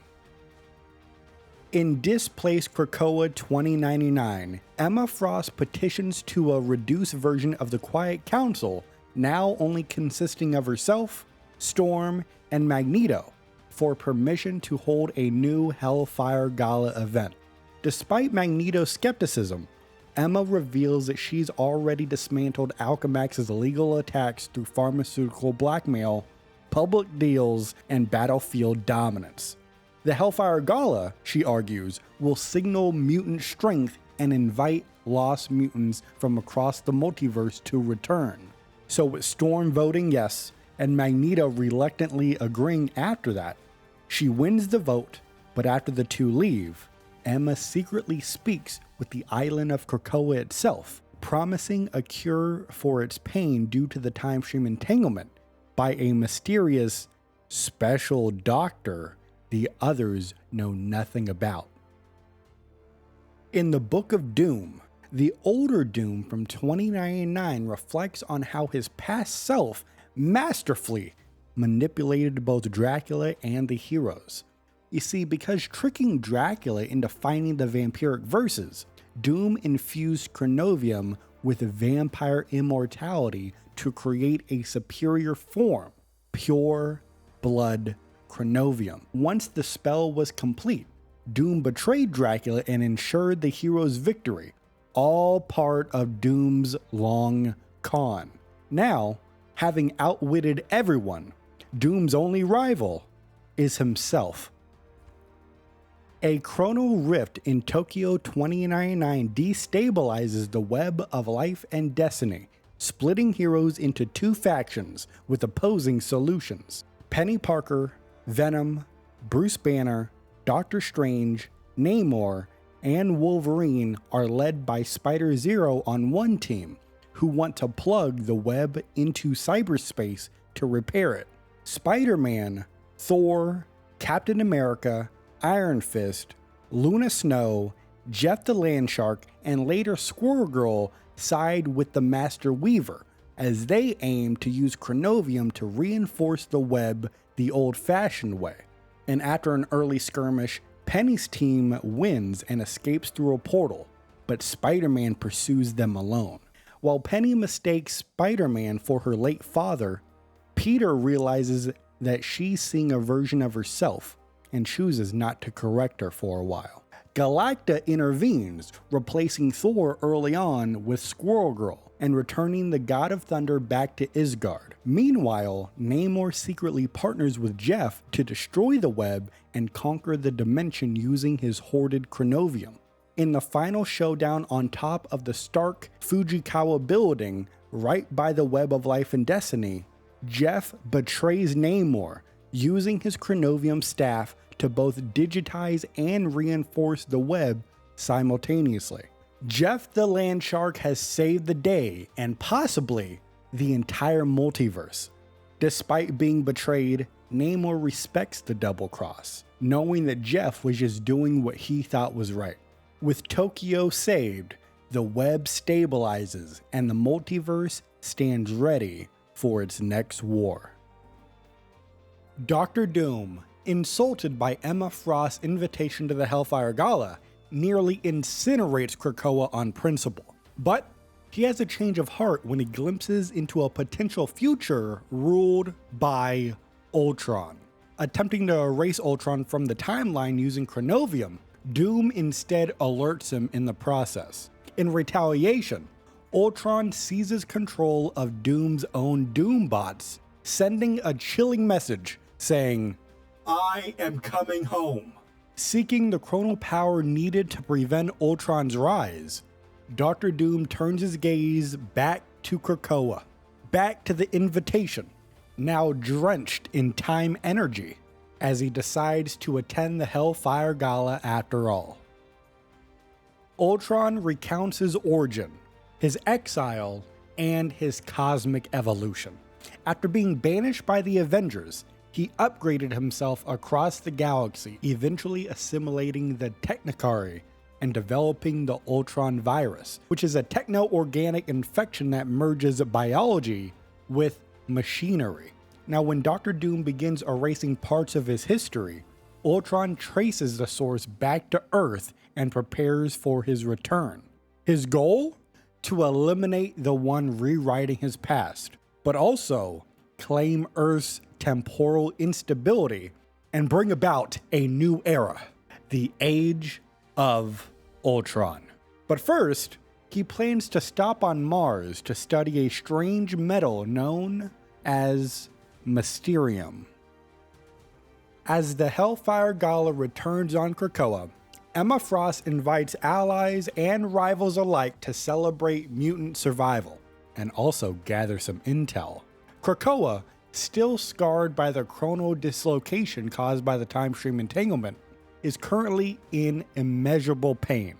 In Displaced Krakoa 2099, Emma Frost petitions to a reduced version of the Quiet Council now only consisting of herself, Storm, and Magneto, for permission to hold a new Hellfire Gala event. Despite Magneto's skepticism, Emma reveals that she's already dismantled Alchemax's illegal attacks through pharmaceutical blackmail, public deals, and battlefield dominance. The Hellfire Gala, she argues, will signal mutant strength and invite lost mutants from across the multiverse to return. So with Storm voting yes, and Magneto reluctantly agreeing after that, she wins the vote, but after the two leave, Emma secretly speaks with the island of Krakoa itself, promising a cure for its pain due to the time stream entanglement by a mysterious special doctor the others know nothing about. In the Book of Doom, the older Doom from 2099 reflects on how his past self masterfully manipulated both Dracula and the heroes. You see, because tricking Dracula into finding the vampiric verses, Doom infused Chronovium with vampire immortality to create a superior form, pure blood Chronovium. Once the spell was complete, Doom betrayed Dracula and ensured the hero's victory, all part of Doom's long con. Now, having outwitted everyone, Doom's only rival is himself. A chrono rift in Tokyo 2099 destabilizes the web of life and destiny, splitting heroes into two factions with opposing solutions. Peni Parker, Venom, Bruce Banner, Doctor Strange, Namor, and Wolverine are led by Spider-Zero on one team, who want to plug the web into cyberspace to repair it. Spider-Man, Thor, Captain America, Iron Fist, Luna Snow, Jeff the Landshark, and later Squirrel Girl side with the Master Weaver, as they aim to use Chronovium to reinforce the web the old-fashioned way. And after an early skirmish, Penny's team wins and escapes through a portal, but Spider-Man pursues them alone. While Peni mistakes Spider-Man for her late father, Peter realizes that she's seeing a version of herself and chooses not to correct her for a while. Galacta intervenes, replacing Thor early on with Squirrel Girl and returning the God of Thunder back to Isgard. Meanwhile, Namor secretly partners with Jeff to destroy the web and conquer the dimension using his hoarded Chronovium. In the final showdown on top of the Stark Fujikawa building, right by the Web of Life and Destiny, Jeff betrays Namor, using his Chronovium staff to both digitize and reinforce the web simultaneously. Jeff the Landshark has saved the day and possibly the entire multiverse. Despite being betrayed, Namor respects the double cross, knowing that Jeff was just doing what he thought was right. With Tokyo saved, the web stabilizes and the multiverse stands ready for its next war. Dr. Doom, insulted by Emma Frost's invitation to the Hellfire Gala, nearly incinerates Krakoa on principle. But he has a change of heart when he glimpses into a potential future ruled by Ultron. Attempting to erase Ultron from the timeline using Chronovium, Doom instead alerts him in the process. In retaliation, Ultron seizes control of Doom's own Doombots, sending a chilling message saying, "I am coming home." Seeking the chronal power needed to prevent Ultron's rise, Dr. Doom turns his gaze back to Krakoa, back to the invitation, now drenched in time energy, as he decides to attend the Hellfire Gala after all. Ultron recounts his origin, his exile, and his cosmic evolution. After being banished by the Avengers, he upgraded himself across the galaxy, eventually assimilating the Technikari and developing the Ultron virus, which is a techno-organic infection that merges biology with machinery. Now, when Dr. Doom begins erasing parts of his history, Ultron traces the source back to Earth and prepares for his return. His goal? To eliminate the one rewriting his past, but also claim Earth's temporal instability and bring about a new era, the Age of Ultron. But first, he plans to stop on Mars to study a strange metal known as Mysterium. As the Hellfire Gala returns on Krakoa, Emma Frost invites allies and rivals alike to celebrate mutant survival and also gather some intel. Krakoa, still scarred by the chronal dislocation caused by the time stream entanglement, is currently in immeasurable pain.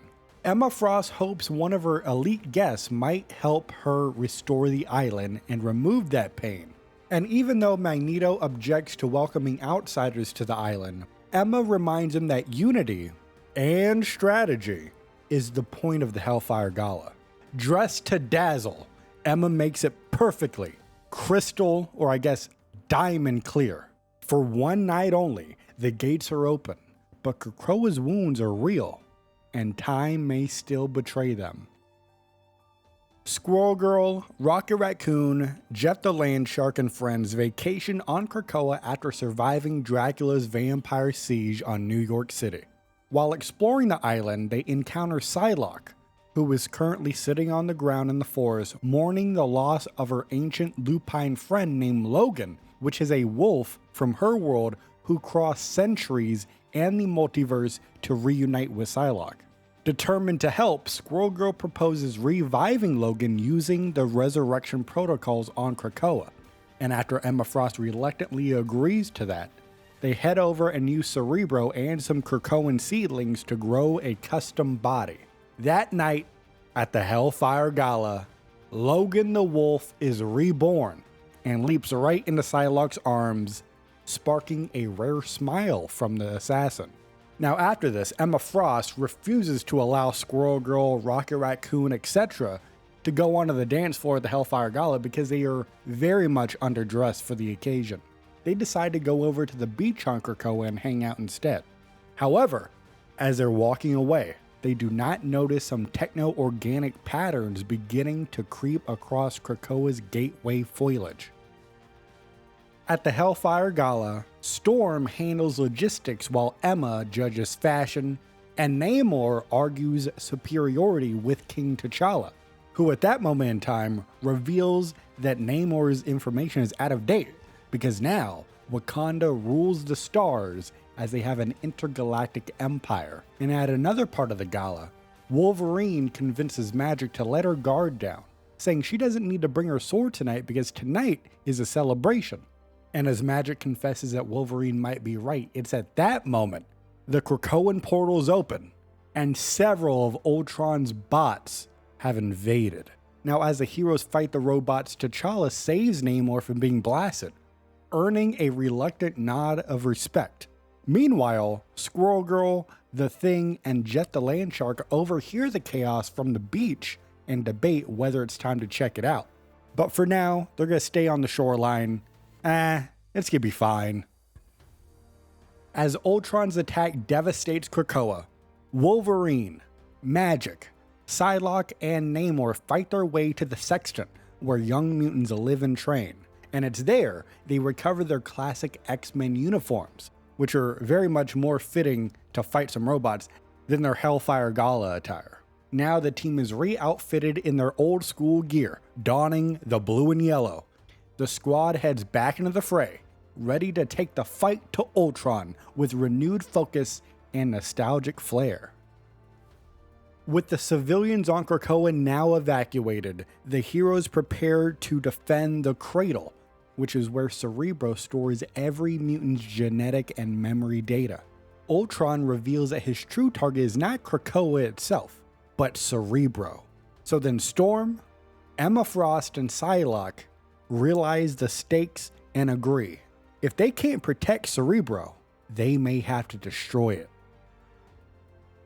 Emma Frost hopes one of her elite guests might help her restore the island and remove that pain. And even though Magneto objects to welcoming outsiders to the island, Emma reminds him that unity and strategy is the point of the Hellfire Gala. Dressed to dazzle, Emma makes it perfectly crystal, or I guess diamond clear. For one night only, the gates are open, but Krakoa's wounds are real, and time may still betray them. Squirrel Girl, Rocket Raccoon, Jet the Land Shark, and friends vacation on Krakoa after surviving Dracula's vampire siege on New York City. While exploring the island, they encounter Psylocke, who is currently sitting on the ground in the forest mourning the loss of her ancient lupine friend named Logan, which is a wolf from her world who crossed centuries and the multiverse to reunite with Psylocke. Determined to help, Squirrel Girl proposes reviving Logan using the resurrection protocols on Krakoa, and after Emma Frost reluctantly agrees to that, they head over and use Cerebro and some Krakoan seedlings to grow a custom body. That night, at the Hellfire Gala, Logan the Wolf is reborn and leaps right into Psylocke's arms, sparking a rare smile from the assassin. Now after this, Emma Frost refuses to allow Squirrel Girl, Rocket Raccoon, etc. to go onto the dance floor at the Hellfire Gala because they are very much underdressed for the occasion. They decide to go over to the beach on Krakoa and hang out instead. However, as they're walking away, they do not notice some techno-organic patterns beginning to creep across Krakoa's gateway foliage. At the Hellfire Gala, Storm handles logistics while Emma judges fashion, and Namor argues superiority with King T'Challa, who at that moment in time reveals that Namor's information is out of date because now Wakanda rules the stars as they have an intergalactic empire. And at another part of the gala, Wolverine convinces Magik to let her guard down, saying she doesn't need to bring her sword tonight because tonight is a celebration. And as Magik confesses that Wolverine might be right, it's at that moment the Krakoan portals open and several of Ultron's bots have invaded. Now as the heroes fight the robots, T'Challa saves Namor from being blasted, earning a reluctant nod of respect. Meanwhile, Squirrel Girl, The Thing, and Jet the Land Shark overhear the chaos from the beach and debate whether it's time to check it out. But for now, they're gonna stay on the shoreline. It's gonna be fine. As Ultron's attack devastates Krakoa, Wolverine, Magik, Psylocke, and Namor fight their way to the Sextant, where young mutants live and train. And it's there they recover their classic X-Men uniforms, which are very much more fitting to fight some robots than their Hellfire Gala attire. Now the team is re-outfitted in their old school gear, donning the blue and yellow. The squad heads back into the fray, ready to take the fight to Ultron with renewed focus and nostalgic flair. With the civilians on Krakoa now evacuated, the heroes prepare to defend the Cradle, which is where Cerebro stores every mutant's genetic and memory data. Ultron reveals that his true target is not Krakoa itself, but Cerebro. So then Storm, Emma Frost, and Psylocke realize the stakes and agree. If they can't protect Cerebro, they may have to destroy it.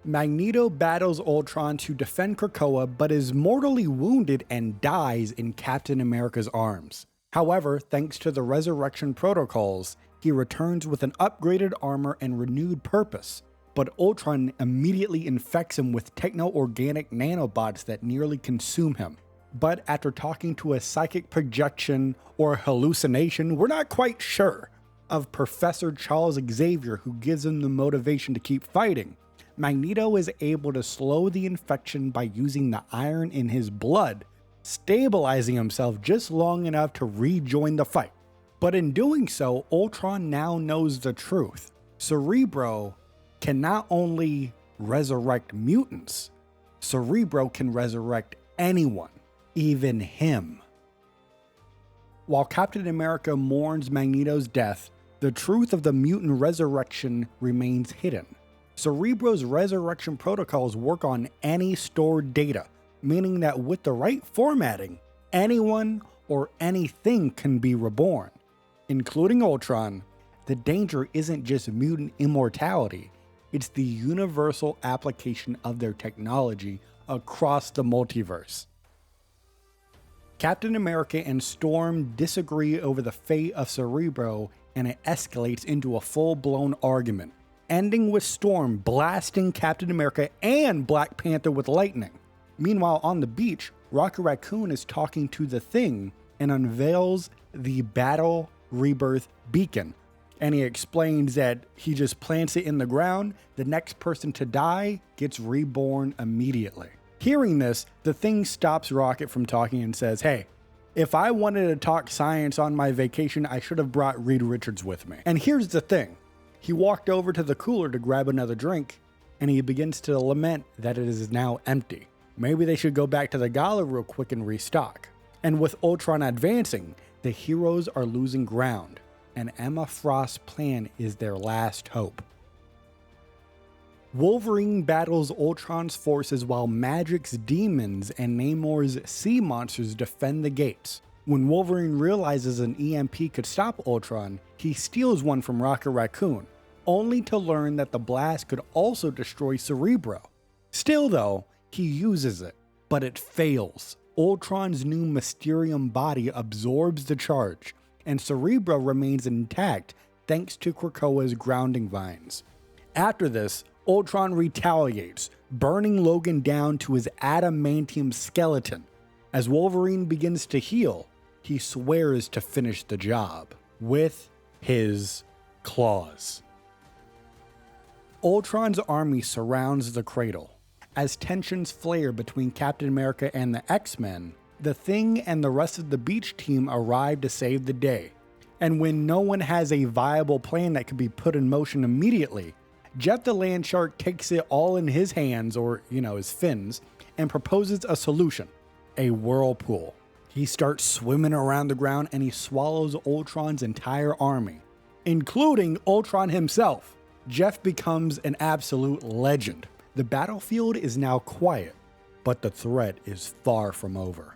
Magneto battles Ultron to defend Krakoa, but is mortally wounded and dies in Captain America's arms. However, thanks to the resurrection protocols, he returns with an upgraded armor and renewed purpose. But Ultron immediately infects him with techno-organic nanobots that nearly consume him. But after talking to a psychic projection or hallucination, we're not quite sure, of Professor Charles Xavier, who gives him the motivation to keep fighting, Magneto is able to slow the infection by using the iron in his blood, stabilizing himself just long enough to rejoin the fight. But in doing so, Ultron now knows the truth. Cerebro can not only resurrect mutants, Cerebro can resurrect anyone, even him. While Captain America mourns Magneto's death, the truth of the mutant resurrection remains hidden. Cerebro's resurrection protocols work on any stored data, meaning that with the right formatting, anyone or anything can be reborn, including Ultron. The danger isn't just mutant immortality, it's the universal application of their technology across the multiverse. Captain America and Storm disagree over the fate of Cerebro, and it escalates into a full-blown argument, ending with Storm blasting Captain America and Black Panther with lightning. Meanwhile, on the beach, Rocket Raccoon is talking to the Thing and unveils the Battle Rebirth Beacon, and he explains that he just plants it in the ground, the next person to die gets reborn immediately. Hearing this, the Thing stops Rocket from talking and says, "Hey, if I wanted to talk science on my vacation, I should have brought Reed Richards with me." And here's the thing. He walked over to the cooler to grab another drink, and he begins to lament that it is now empty. Maybe they should go back to the gala real quick and restock. And with Ultron advancing, the heroes are losing ground, and Emma Frost's plan is their last hope. Wolverine battles Ultron's forces while Magik's demons and Namor's sea monsters defend the gates. When Wolverine realizes an EMP could stop Ultron, he steals one from Rocket Raccoon, only to learn that the blast could also destroy Cerebro. Still though, he uses it, but it fails. Ultron's new Mysterium body absorbs the charge, and Cerebro remains intact thanks to Krakoa's grounding vines. After this, Ultron retaliates, burning Logan down to his adamantium skeleton. As Wolverine begins to heal, he swears to finish the job with his claws. Ultron's army surrounds the cradle. As tensions flare between Captain America and the X-Men, the Thing and the rest of the beach team arrive to save the day. And when no one has a viable plan that can be put in motion immediately, Jet the Land Shark takes it all in his hands, or his fins, and proposes a solution: a whirlpool. He starts swimming around the ground and he swallows Ultron's entire army, including Ultron himself. Jeff becomes an absolute legend. The battlefield is now quiet, but the threat is far from over.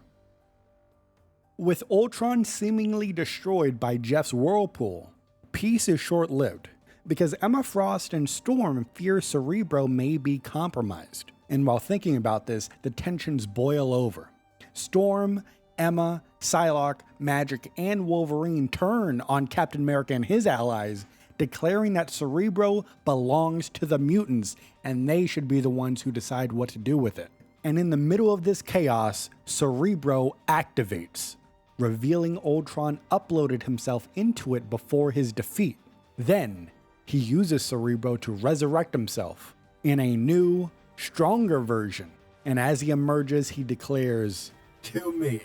With Ultron seemingly destroyed by Jeff's whirlpool, peace is short-lived, because Emma Frost and Storm fear Cerebro may be compromised. And while thinking about this, the tensions boil over. Storm, Emma, Psylocke, Magik, and Wolverine turn on Captain America and his allies, declaring that Cerebro belongs to the mutants and they should be the ones who decide what to do with it. And in the middle of this chaos, Cerebro activates, revealing Ultron uploaded himself into it before his defeat. Then, he uses Cerebro to resurrect himself in a new, stronger version, and as he emerges, he declares, "To me,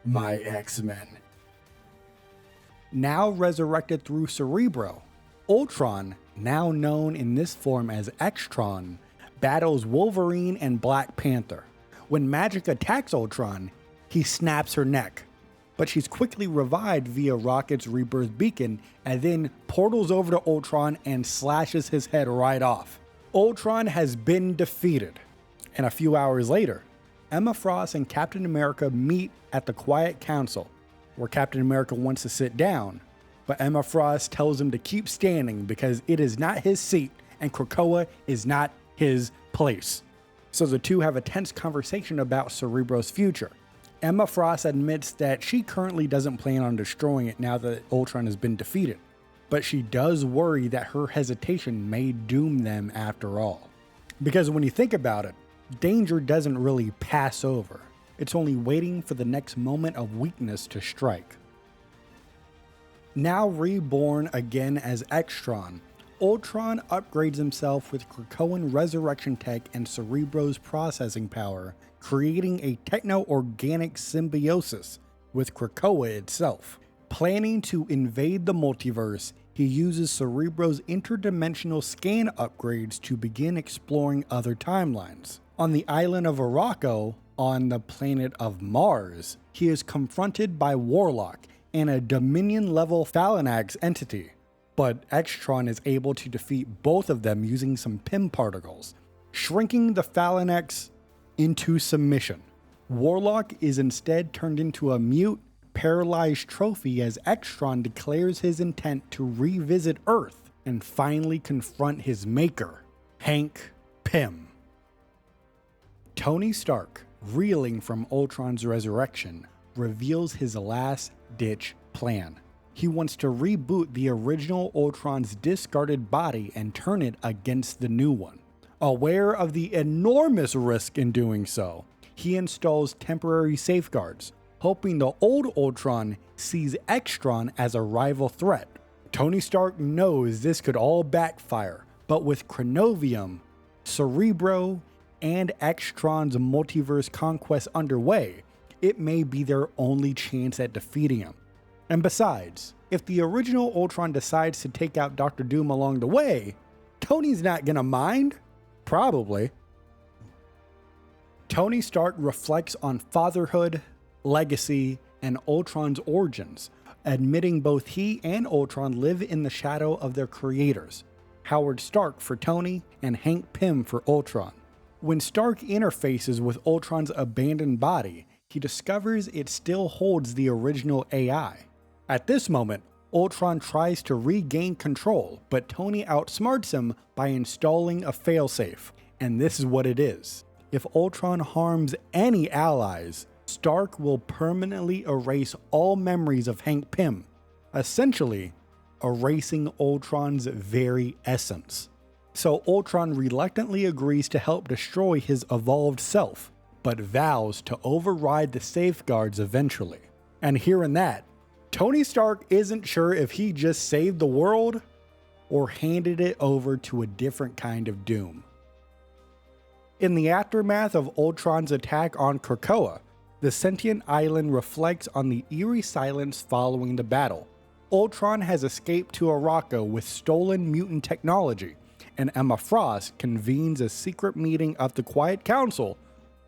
my X-Men." Now resurrected through Cerebro, Ultron, now known in this form as X-Tron, battles Wolverine and Black Panther. When Magik attacks Ultron, he snaps her neck, but she's quickly revived via Rocket's Rebirth Beacon and then portals over to Ultron and slashes his head right off. Ultron has been defeated, and a few hours later, Emma Frost and Captain America meet at the Quiet Council, where Captain America wants to sit down, but Emma Frost tells him to keep standing because it is not his seat and Krakoa is not his place. So the two have a tense conversation about Cerebro's future. Emma Frost admits that she currently doesn't plan on destroying it now that Ultron has been defeated, but she does worry that her hesitation may doom them after all. Because when you think about it, danger doesn't really pass over. It's only waiting for the next moment of weakness to strike. Now reborn again as X-Tron, Ultron upgrades himself with Krakoan resurrection tech and Cerebro's processing power, creating a techno-organic symbiosis with Krakoa itself. Planning to invade the multiverse, he uses Cerebro's interdimensional scan upgrades to begin exploring other timelines. On the island of Araco, on the planet of Mars, he is confronted by Warlock and a Dominion-level Phalanx entity, but X-Tron is able to defeat both of them using some PIM particles, shrinking the Phalanx into submission. Warlock is instead turned into a mute, paralyzed trophy as X-Tron declares his intent to revisit Earth and finally confront his maker, Hank Pym. Tony Stark, reeling from Ultron's resurrection, reveals his last-ditch plan. He wants to reboot the original Ultron's discarded body and turn it against the new one. Aware of the enormous risk in doing so, he installs temporary safeguards, hoping the old Ultron sees X-Tron as a rival threat. Tony Stark knows this could all backfire, but with Chronovium, Cerebro, and X-Tron's multiverse conquest underway, it may be their only chance at defeating him. And besides, if the original Ultron decides to take out Dr. Doom along the way, Tony's not gonna mind? Probably. Tony Stark reflects on fatherhood, legacy, and Ultron's origins, admitting both he and Ultron live in the shadow of their creators, Howard Stark for Tony and Hank Pym for Ultron. When Stark interfaces with Ultron's abandoned body, he discovers it still holds the original AI. At this moment, Ultron tries to regain control, but Tony outsmarts him by installing a failsafe, and this is what it is. If Ultron harms any allies, Stark will permanently erase all memories of Hank Pym, essentially erasing Ultron's very essence. So Ultron reluctantly agrees to help destroy his evolved self, but vows to override the safeguards eventually. And hearing that, Tony Stark isn't sure if he just saved the world or handed it over to a different kind of doom. In the aftermath of Ultron's attack on Krakoa, the sentient island reflects on the eerie silence following the battle. Ultron has escaped to Araco with stolen mutant technology, and Emma Frost convenes a secret meeting of the Quiet Council,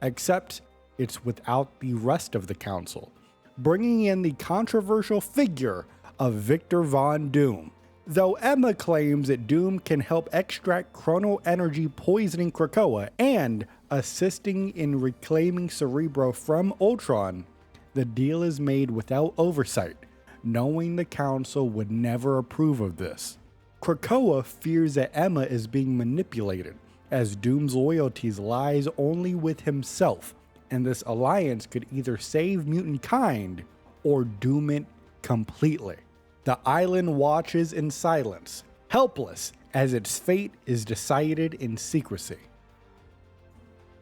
except it's without the rest of the council, bringing in the controversial figure of Victor Von Doom. Though Emma claims that Doom can help extract chrono energy poisoning Krakoa and assisting in reclaiming Cerebro from Ultron, the deal is made without oversight, knowing the council would never approve of this. Krakoa fears that Emma is being manipulated, as Doom's loyalties lies only with himself, and this alliance could either save mutant kind or doom it completely. The island watches in silence, helpless as its fate is decided in secrecy.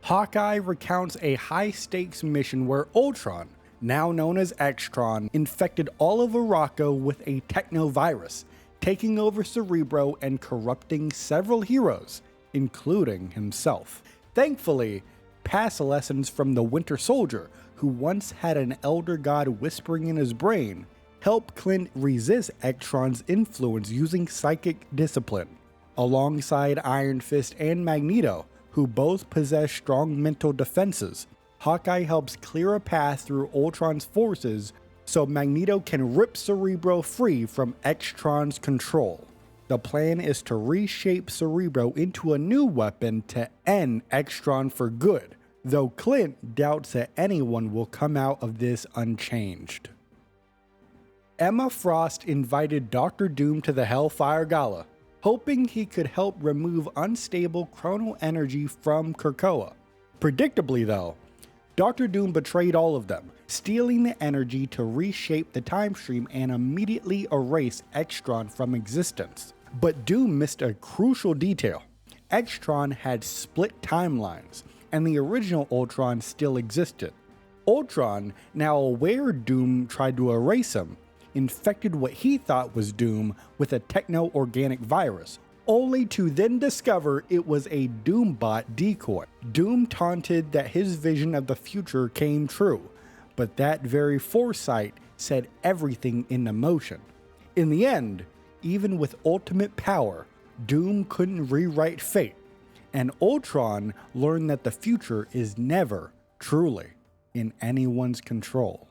Hawkeye recounts a high-stakes mission where Ultron, now known as X-Tron, infected all of Araco with a technovirus, taking over Cerebro and corrupting several heroes, including himself. Thankfully, past lessons from the Winter Soldier, who once had an elder god whispering in his brain, help Clint resist X-Tron's influence using psychic discipline. Alongside Iron Fist and Magneto, who both possess strong mental defenses, Hawkeye helps clear a path through Ultron's forces so Magneto can rip Cerebro free from X-Tron's control. The plan is to reshape Cerebro into a new weapon to end X-Tron for good, though Clint doubts that anyone will come out of this unchanged. Emma Frost invited Dr. Doom to the Hellfire Gala, hoping he could help remove unstable chrono energy from Krakoa. Predictably though, Dr. Doom betrayed all of them, stealing the energy to reshape the time stream and immediately erase X-Tron from existence. But Doom missed a crucial detail. X-Tron had split timelines, and the original Ultron still existed. Ultron, now aware Doom tried to erase him, infected what he thought was Doom with a techno-organic virus, only to then discover it was a Doombot decoy. Doom taunted that his vision of the future came true, but that very foresight set everything into motion. In the end, even with ultimate power, Doom couldn't rewrite fate, and Ultron learned that the future is never truly in anyone's control.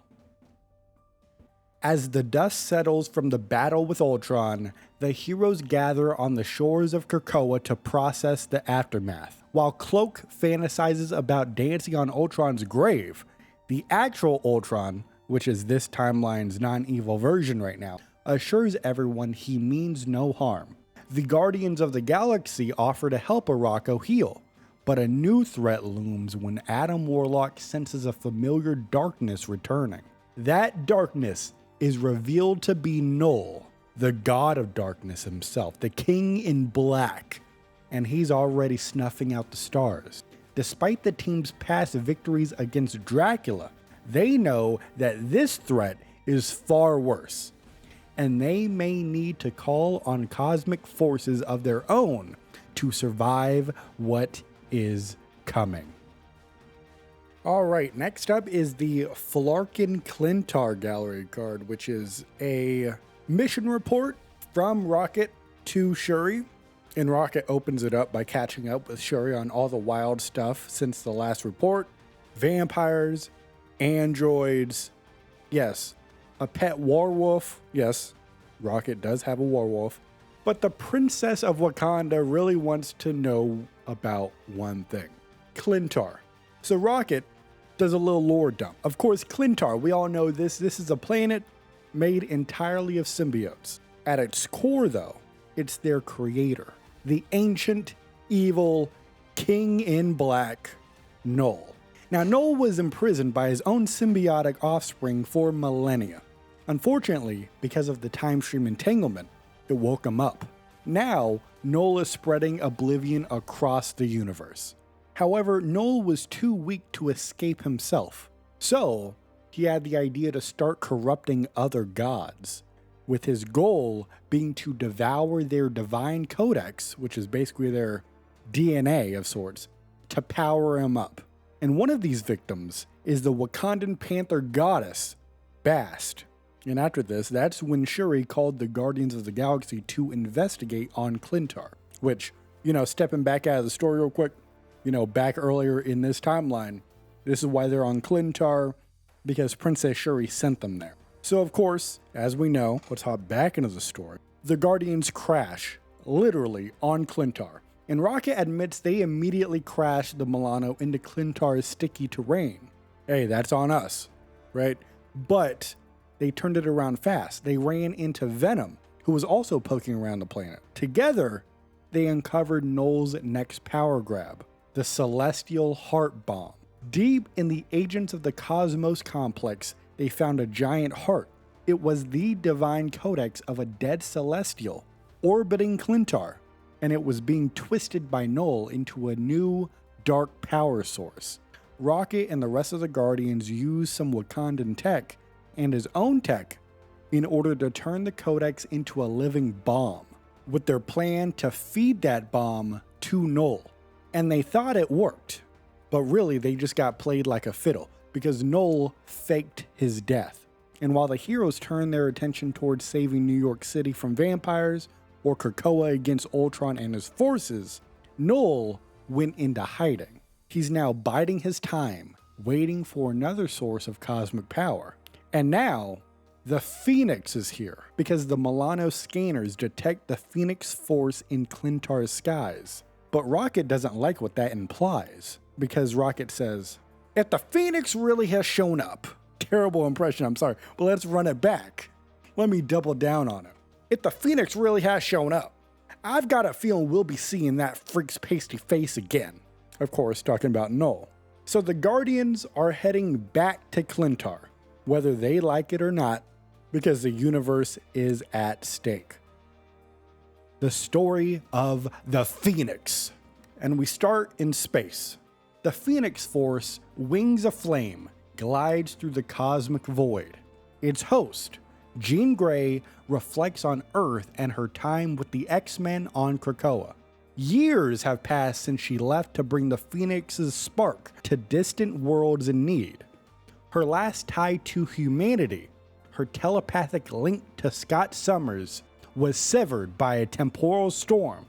As the dust settles from the battle with Ultron, the heroes gather on the shores of Krakoa to process the aftermath. While Cloak fantasizes about dancing on Ultron's grave, the actual Ultron, which is this timeline's non-evil version right now, assures everyone he means no harm. The Guardians of the Galaxy offer to help Arakko heal, but a new threat looms when Adam Warlock senses a familiar darkness returning. That darkness is revealed to be Null, the god of darkness himself, the king in black, and he's already snuffing out the stars. Despite the team's past victories against Dracula, they know that this threat is far worse, and they may need to call on cosmic forces of their own to survive what is coming. Alright, next up is the Flarkin Clintar gallery card, which is a mission report from Rocket to Shuri. And Rocket opens it up by catching up with Shuri on all the wild stuff since the last report. Vampires, androids, yes, a pet werewolf, yes, Rocket does have a werewolf, but the Princess of Wakanda really wants to know about one thing, Clintar. So Rocket does a little lore dump. Of course, Clintar, we all know this is a planet made entirely of symbiotes. At its core though, it's their creator, the ancient, evil, king in black, Null. Now, Null was imprisoned by his own symbiotic offspring for millennia. Unfortunately, because of the time stream entanglement, it woke him up. Now, Null is spreading oblivion across the universe. However, Null was too weak to escape himself, so he had the idea to start corrupting other gods, with his goal being to devour their divine codex, which is basically their DNA of sorts, to power him up. And one of these victims is the Wakandan Panther goddess, Bast. And after this, that's when Shuri called the Guardians of the Galaxy to investigate on Clintar, which, stepping back out of the story real quick, back earlier in this timeline, this is why they're on Clintar, because Princess Shuri sent them there. So of course, as we know, let's hop back into the story, the Guardians crash, literally, on Clintar. And Rocket admits they immediately crashed the Milano into Clintar's sticky terrain. Hey, that's on us, right? But they turned it around fast. They ran into Venom, who was also poking around the planet. Together, they uncovered Null's next power grab, the Celestial Heart Bomb. Deep in the Agents of the Cosmos complex, they found a giant heart. It was the divine codex of a dead Celestial orbiting Clintar, and it was being twisted by Null into a new dark power source. Rocket and the rest of the Guardians used some Wakandan tech and his own tech in order to turn the codex into a living bomb, with their plan to feed that bomb to Null. And they thought it worked, but really they just got played like a fiddle because Null faked his death. And while the heroes turned their attention towards saving New York City from vampires or Krakoa against Ultron and his forces, Null went into hiding. He's now biding his time, waiting for another source of cosmic power. And now, the Phoenix is here, because the Milano scanners detect the Phoenix force in Clintar's skies. But Rocket doesn't like what that implies, because Rocket says, if the Phoenix really has shown up, terrible impression, I'm sorry, but let's run it back. Let me double down on it. If the Phoenix really has shown up, I've got a feeling we'll be seeing that freak's pasty face again. Of course, talking about Null. So the Guardians are heading back to Clintar, whether they like it or not, because the universe is at stake. The story of the Phoenix. And we start in space. The Phoenix Force, wings aflame, glides through the cosmic void. Its host, Jean Grey, reflects on Earth and her time with the X-Men on Krakoa. Years have passed since she left to bring the Phoenix's spark to distant worlds in need. Her last tie to humanity, her telepathic link to Scott Summers, was severed by a temporal storm,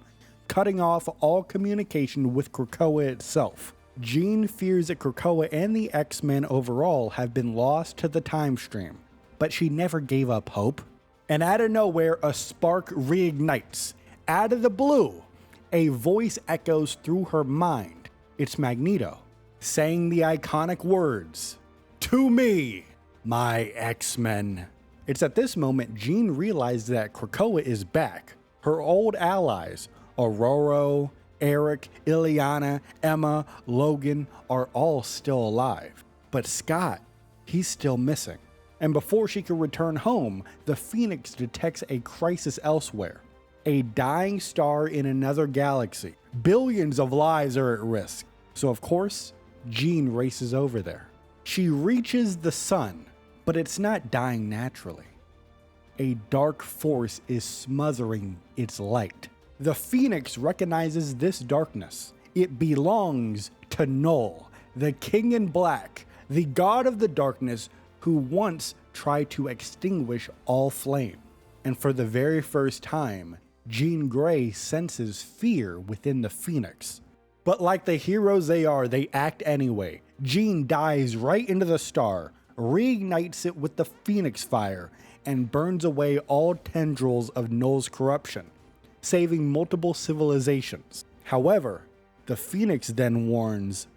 cutting off all communication with Krakoa itself. Jean fears that Krakoa and the X-Men overall have been lost to the time stream, but she never gave up hope. And out of nowhere, a spark reignites. Out of the blue, a voice echoes through her mind. It's Magneto, saying the iconic words, "To me, my X-Men." It's at this moment Jean realizes that Krakoa is back. Her old allies, Aurora, Eric, Illyana, Emma, Logan, are all still alive. But Scott, he's still missing. And before she can return home, the Phoenix detects a crisis elsewhere. A dying star in another galaxy. Billions of lives are at risk. So of course, Jean races over there. She reaches the sun, but it's not dying naturally. A dark force is smothering its light. The Phoenix recognizes this darkness. It belongs to Null, the King in Black, the god of the darkness who once tried to extinguish all flame. And for the very first time, Jean Grey senses fear within the Phoenix. But like the heroes they are, they act anyway. Jean dives right into the star, reignites it with the Phoenix fire, and burns away all tendrils of Null's corruption, saving multiple civilizations. However, the Phoenix then warns,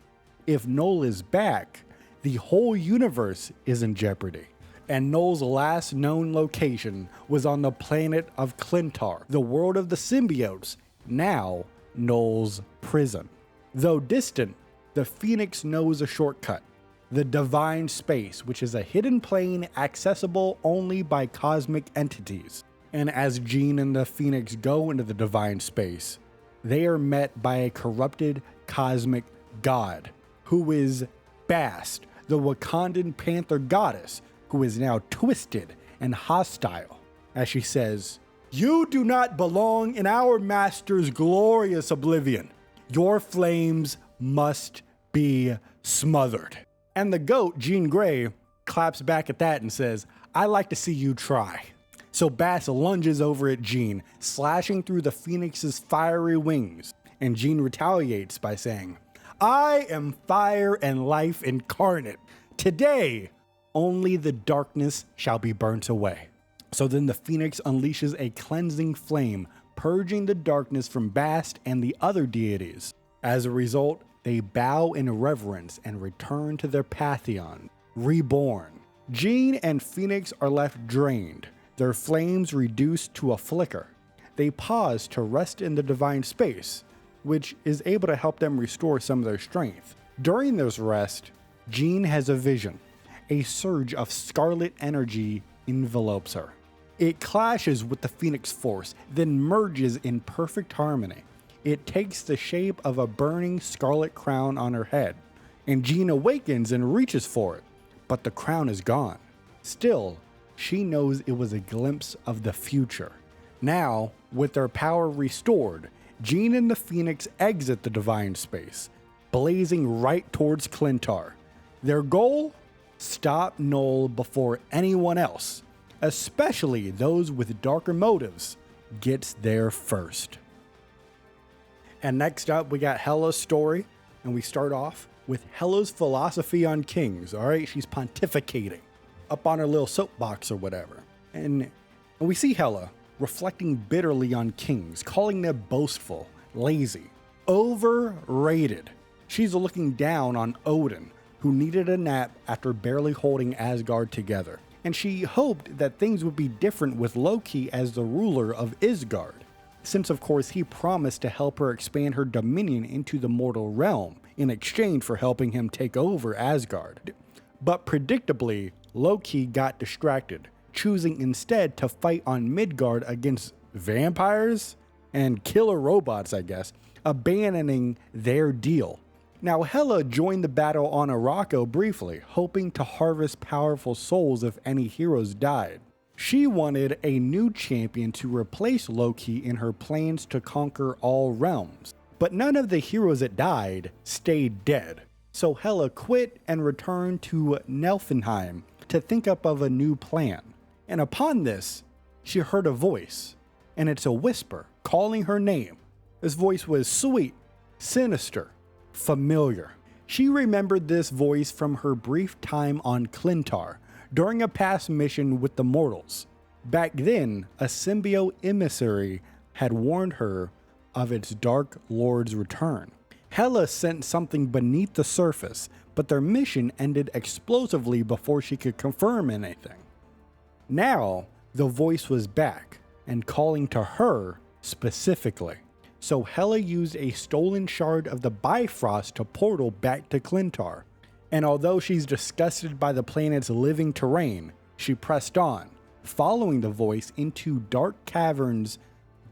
if Null is back, the whole universe is in jeopardy. And Null's last known location was on the planet of Clintar, the world of the symbiotes, now Null's prison. Though distant, the Phoenix knows a shortcut, the Divine Space, which is a hidden plane accessible only by cosmic entities. And as Jean and the Phoenix go into the Divine Space, they are met by a corrupted cosmic god, who is Bast, the Wakandan Panther goddess, who is now twisted and hostile. As she says, "You do not belong in our master's glorious oblivion. Your flames must be smothered." And the goat, Jean Grey, claps back at that and says, "I like to see you try." So Bast lunges over at Jean, slashing through the Phoenix's fiery wings, and Jean retaliates by saying, "I am fire and life incarnate. Today, only the darkness shall be burnt away." So then the Phoenix unleashes a cleansing flame, purging the darkness from Bast and the other deities. As a result, they bow in reverence and return to their pantheon, reborn. Jean and Phoenix are left drained, their flames reduced to a flicker. They pause to rest in the Divine Space, which is able to help them restore some of their strength. During this rest, Jean has a vision. A surge of scarlet energy envelopes her. It clashes with the Phoenix Force, then merges in perfect harmony. It takes the shape of a burning scarlet crown on her head, and Jean awakens and reaches for it, but the crown is gone. Still, she knows it was a glimpse of the future. Now, with their power restored, Jean and the Phoenix exit the Divine Space, blazing right towards Clintar. Their goal? Stop Null before anyone else, especially those with darker motives, gets there first. And next up, we got Hela's story, and we start off with Hela's philosophy on kings. All right, she's pontificating up on her little soapbox or whatever. And we see Hela reflecting bitterly on kings, calling them boastful, lazy, overrated. She's looking down on Odin, who needed a nap after barely holding Asgard together. And she hoped that things would be different with Loki as the ruler of Isgard, since of course he promised to help her expand her dominion into the mortal realm in exchange for helping him take over Asgard. But predictably, Loki got distracted, choosing instead to fight on Midgard against vampires and killer robots, I guess, abandoning their deal. Now, Hela joined the battle on Arakko briefly, hoping to harvest powerful souls if any heroes died. She wanted a new champion to replace Loki in her plans to conquer all realms. But none of the heroes that died stayed dead. So Hela quit and returned to Niflheim to think up of a new plan. And upon this, she heard a voice, and it's a whisper calling her name. This voice was sweet, sinister, familiar. She remembered this voice from her brief time on Clintar during a past mission with the mortals. Back then, a symbiote emissary had warned her of its Dark Lord's return. Hela sent something beneath the surface, but their mission ended explosively before she could confirm anything. Now, the voice was back and calling to her specifically. So Hela used a stolen shard of the Bifrost to portal back to Clintar. And although she's disgusted by the planet's living terrain, she pressed on, following the voice into dark caverns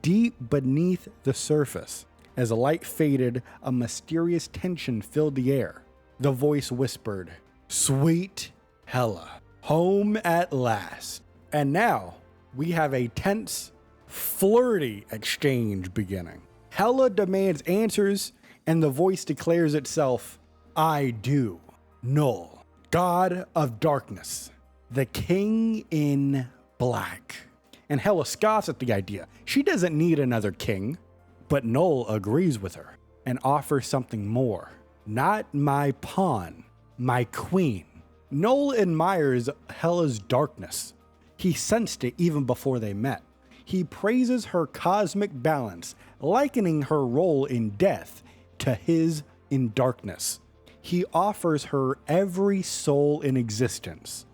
deep beneath the surface. As the light faded, a mysterious tension filled the air. The voice whispered, "Sweet Hela, home at last." And now, we have a tense, flirty exchange beginning. Hela demands answers, and the voice declares itself, "I do, Null, God of Darkness, the King in Black." And Hela scoffs at the idea. She doesn't need another king. But Null agrees with her and offers something more. "Not my pawn, my queen." Null admires Hela's darkness. He sensed it even before they met. He praises her cosmic balance, likening her role in death to his in darkness. He offers her every soul in existence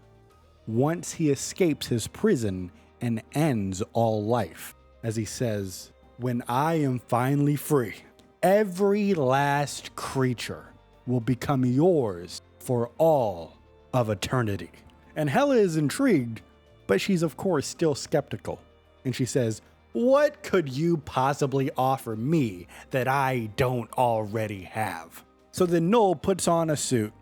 once he escapes his prison and ends all life. As he says, "When I am finally free, every last creature will become yours for all of eternity." And Hela is intrigued, but she's of course still skeptical. And she says, "What could you possibly offer me that I don't already have?" So then Null puts on a suit.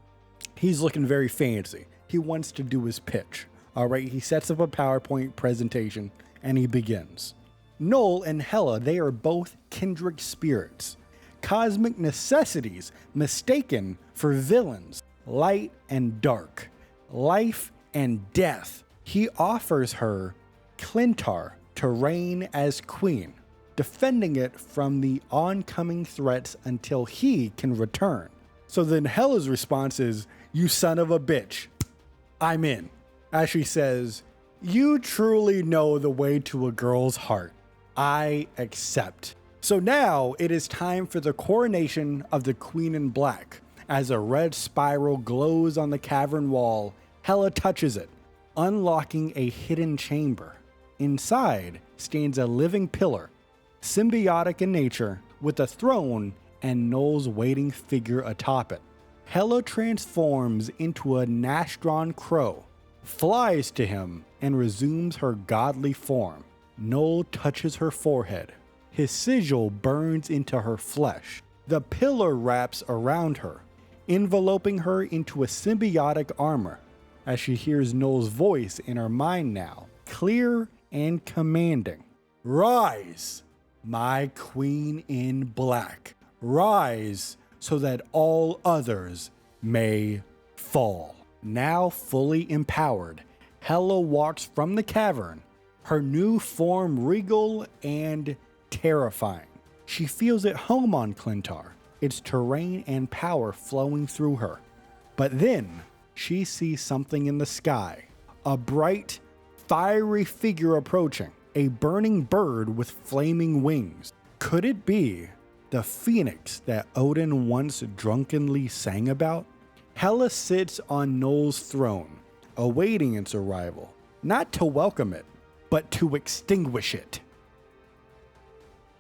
He's looking very fancy. He wants to do his pitch. All right, he sets up a PowerPoint presentation and he begins. Null and Hela, they are both kindred spirits, cosmic necessities mistaken for villains, light and dark, life and death. He offers her Clintar to reign as queen, defending it from the oncoming threats until he can return. So then Hela's response is, "You son of a bitch, I'm in." As she says, "You truly know the way to a girl's heart. I accept." So now it is time for the coronation of the Queen in Black. As a red spiral glows on the cavern wall, Hela touches it, unlocking a hidden chamber. Inside stands a living pillar, symbiotic in nature, with a throne and Null's waiting figure atop it. Hela transforms into a Nastron crow, flies to him, and resumes her godly form. Null touches her forehead. His sigil burns into her flesh. The pillar wraps around her, enveloping her into a symbiotic armor. As she hears Null's voice in her mind now, clear and commanding. "Rise, my Queen in Black. Rise so that all others may fall." Now fully empowered, Hela walks from the cavern, her new form regal and terrifying. She feels at home on Clintar, its terrain and power flowing through her. But then she sees something in the sky, a bright, fiery figure approaching, a burning bird with flaming wings. Could it be the phoenix that Odin once drunkenly sang about? Hela sits on Null's throne, awaiting its arrival, not to welcome it, but to extinguish it.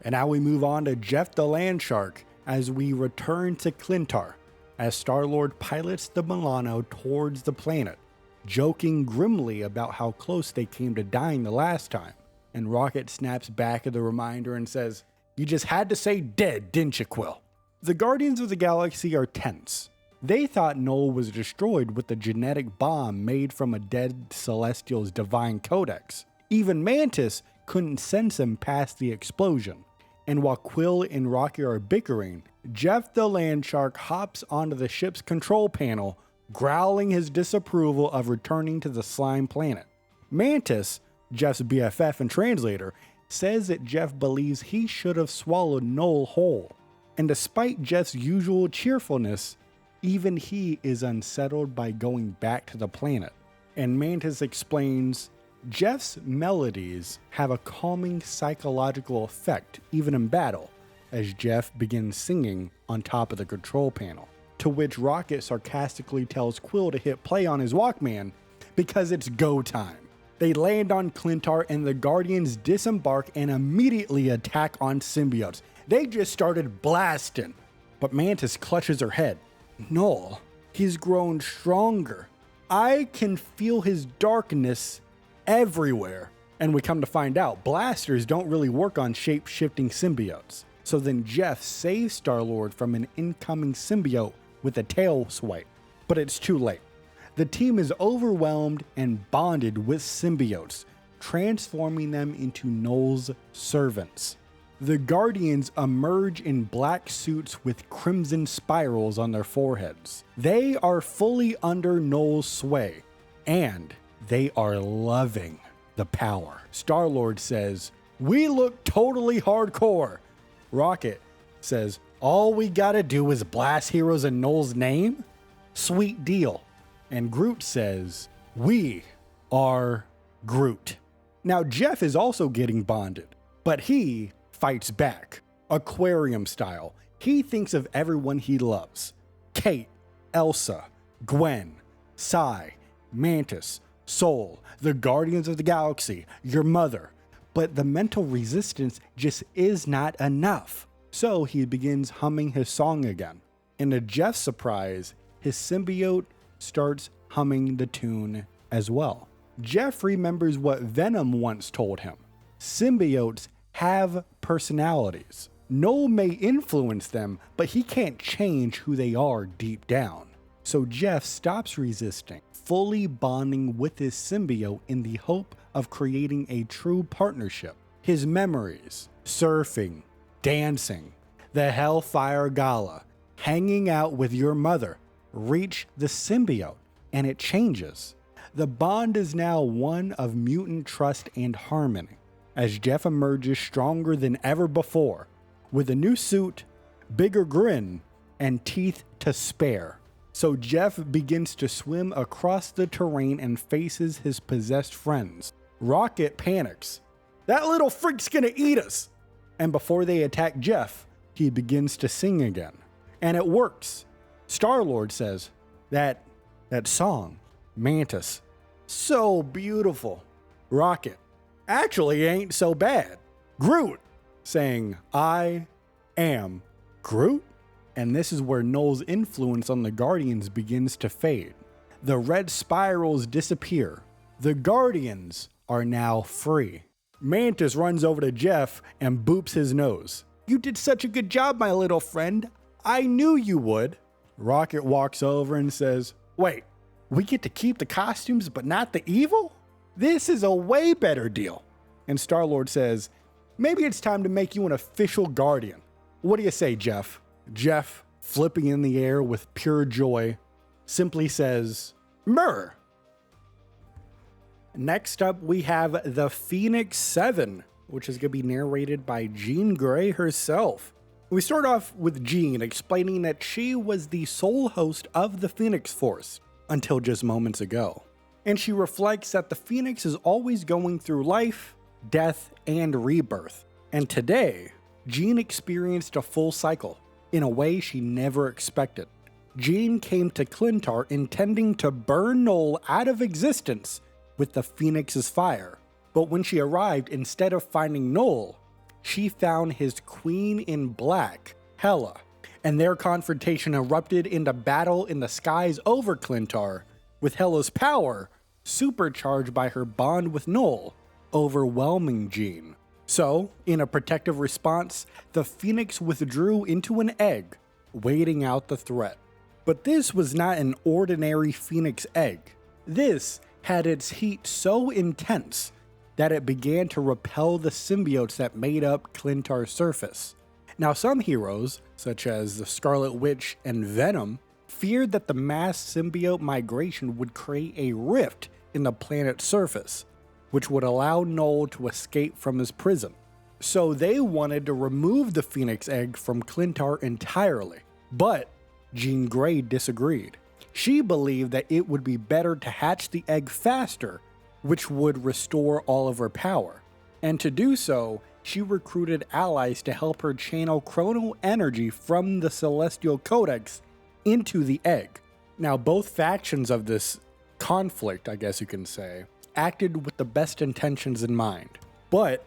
And now we move on to Jeff the Landshark as we return to Clintar, as Star-Lord pilots the Milano towards the planet, joking grimly about how close they came to dying the last time. And Rocket snaps back at the reminder and says, "You just had to say dead, didn't you, Quill?" The Guardians of the Galaxy are tense. They thought Null was destroyed with a genetic bomb made from a dead Celestial's divine codex. Even Mantis couldn't sense him past the explosion. And while Quill and Rocky are bickering, Jeff the Landshark hops onto the ship's control panel, growling his disapproval of returning to the slime planet. Mantis, Jeff's BFF and translator, says that Jeff believes he should have swallowed Null whole. And despite Jeff's usual cheerfulness, even he is unsettled by going back to the planet. And Mantis explains, Jeff's melodies have a calming psychological effect even in battle, as Jeff begins singing on top of the control panel. To which Rocket sarcastically tells Quill to hit play on his Walkman because it's go time. They land on Clintar and the Guardians disembark and immediately attack on symbiotes. They just started blasting, but Mantis clutches her head. Null, he's grown stronger. I can feel his darkness everywhere. And we come to find out, blasters don't really work on shape-shifting symbiotes. So then Jeff saves Star-Lord from an incoming symbiote with a tail swipe. But it's too late. The team is overwhelmed and bonded with symbiotes, transforming them into Null's servants. The Guardians emerge in black suits with crimson spirals on their foreheads. They are fully under Null's sway, and they are loving the power. Star-Lord says, "We look totally hardcore." Rocket says, "All we gotta do is blast heroes in Null's name? Sweet deal." And Groot says, "We are Groot." Now Jeff is also getting bonded, but he fights back, aquarium style. He thinks of everyone he loves. Kate, Elsa, Gwen, Sai, Mantis, Soul, the Guardians of the Galaxy, your mother. But the mental resistance just is not enough. So he begins humming his song again. And to Jeff's surprise, his symbiote starts humming the tune as well. Jeff remembers what Venom once told him. Symbiotes have personalities. Null may influence them, but he can't change who they are deep down. So Jeff stops resisting, fully bonding with his symbiote in the hope of creating a true partnership. His memories, surfing, dancing, the Hellfire Gala, hanging out with your mother, reach the symbiote, and it changes. The bond is now one of mutant trust and harmony, as Jeff emerges stronger than ever before, with a new suit, bigger grin, and teeth to spare. So Jeff begins to swim across the terrain and faces his possessed friends. Rocket panics. "That little freak's gonna eat us!" And before they attack Jeff, he begins to sing again. And it works. Star-Lord says, that song, Mantis, so beautiful. Rocket, actually ain't so bad. Groot, saying, "I am Groot?" And this is where Null's influence on the Guardians begins to fade. The red spirals disappear. The Guardians are now free. Mantis runs over to Jeff and boops his nose. "You did such a good job, my little friend. I knew you would." Rocket walks over and says, "Wait, we get to keep the costumes but not the evil? This is a way better deal." And Star-Lord says, "Maybe it's time to make you an official Guardian. What do you say, Jeff?" Jeff, flipping in the air with pure joy, simply says, "Myrrh." Next up, we have the Phoenix 7, which is going to be narrated by Jean Grey herself. We start off with Jean explaining that she was the sole host of the Phoenix Force until just moments ago. And she reflects that the Phoenix is always going through life, death, and rebirth. And today, Jean experienced a full cycle in a way she never expected. Jean came to Clintar intending to burn Null out of existence with the Phoenix's fire. But when she arrived, instead of finding Null, she found his queen in black, Hela, and their confrontation erupted into battle in the skies over Clintar, with Hela's power, supercharged by her bond with Null, overwhelming Jean. So, in a protective response, the Phoenix withdrew into an egg, waiting out the threat. But this was not an ordinary phoenix egg. This had its heat so intense that it began to repel the symbiotes that made up Clintar's surface. Now, some heroes, such as the Scarlet Witch and Venom, feared that the mass symbiote migration would create a rift in the planet's surface, which would allow Null to escape from his prison. So they wanted to remove the phoenix egg from Clintar entirely. But Jean Grey disagreed. She believed that it would be better to hatch the egg faster, which would restore all of her power. And to do so, she recruited allies to help her channel chronal energy from the Celestial Codex into the egg. Now, both factions of this conflict, I guess you can say, acted with the best intentions in mind. But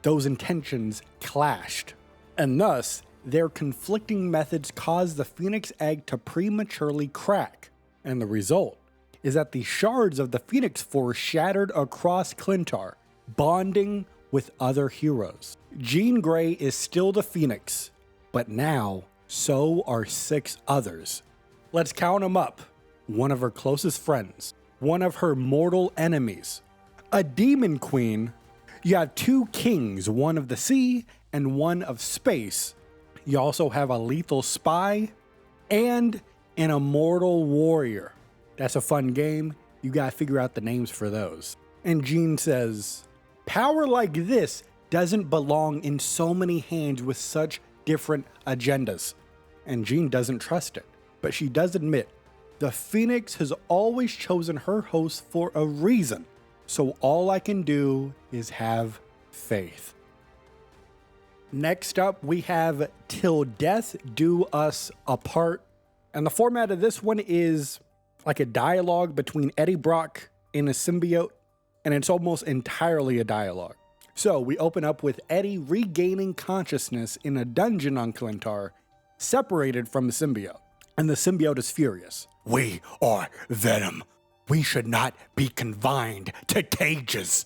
those intentions clashed, and thus, their conflicting methods caused the Phoenix Egg to prematurely crack, and the result is that the shards of the Phoenix Force shattered across Clintar, bonding with other heroes. Jean Grey is still the Phoenix, but now so are 6 others. Let's count them up. One of her closest friends, one of her mortal enemies, a demon queen. You have 2 kings, one of the sea and one of space. You also have a lethal spy and an immortal warrior. That's a fun game. You gotta figure out the names for those. And Jean says, power like this doesn't belong in so many hands with such different agendas. And Jean doesn't trust it, but she does admit the Phoenix has always chosen her host for a reason. So all I can do is have faith. Next up, we have Till Death Do Us Apart. And the format of this one is like a dialogue between Eddie Brock and a symbiote, and it's almost entirely a dialogue. So we open up with Eddie regaining consciousness in a dungeon on Clintar, separated from the symbiote. And the symbiote is furious. We are Venom. We should not be confined to cages.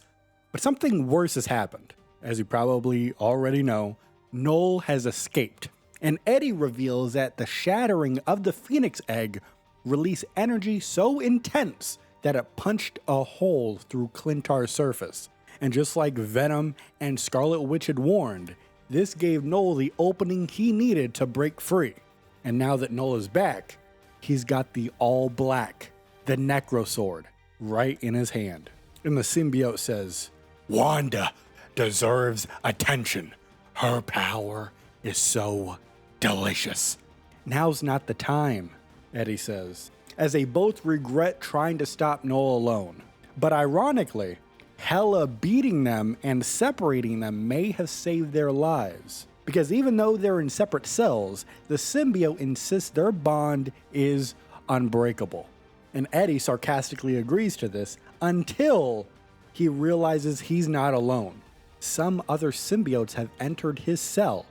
But something worse has happened. As you probably already know, Null has escaped, and Eddie reveals that the shattering of the Phoenix Egg released energy so intense that it punched a hole through Clintar's surface. And just like Venom and Scarlet Witch had warned, this gave Null the opening he needed to break free. And now that Null is back, he's got the all black, the Necro Sword, right in his hand. And the symbiote says, Wanda deserves attention. Her power is so delicious. Now's not the time, Eddie says, as they both regret trying to stop Null alone. But ironically, Hela beating them and separating them may have saved their lives. Because even though they're in separate cells, the symbiote insists their bond is unbreakable. And Eddie sarcastically agrees to this until he realizes he's not alone. Some other symbiotes have entered his cell,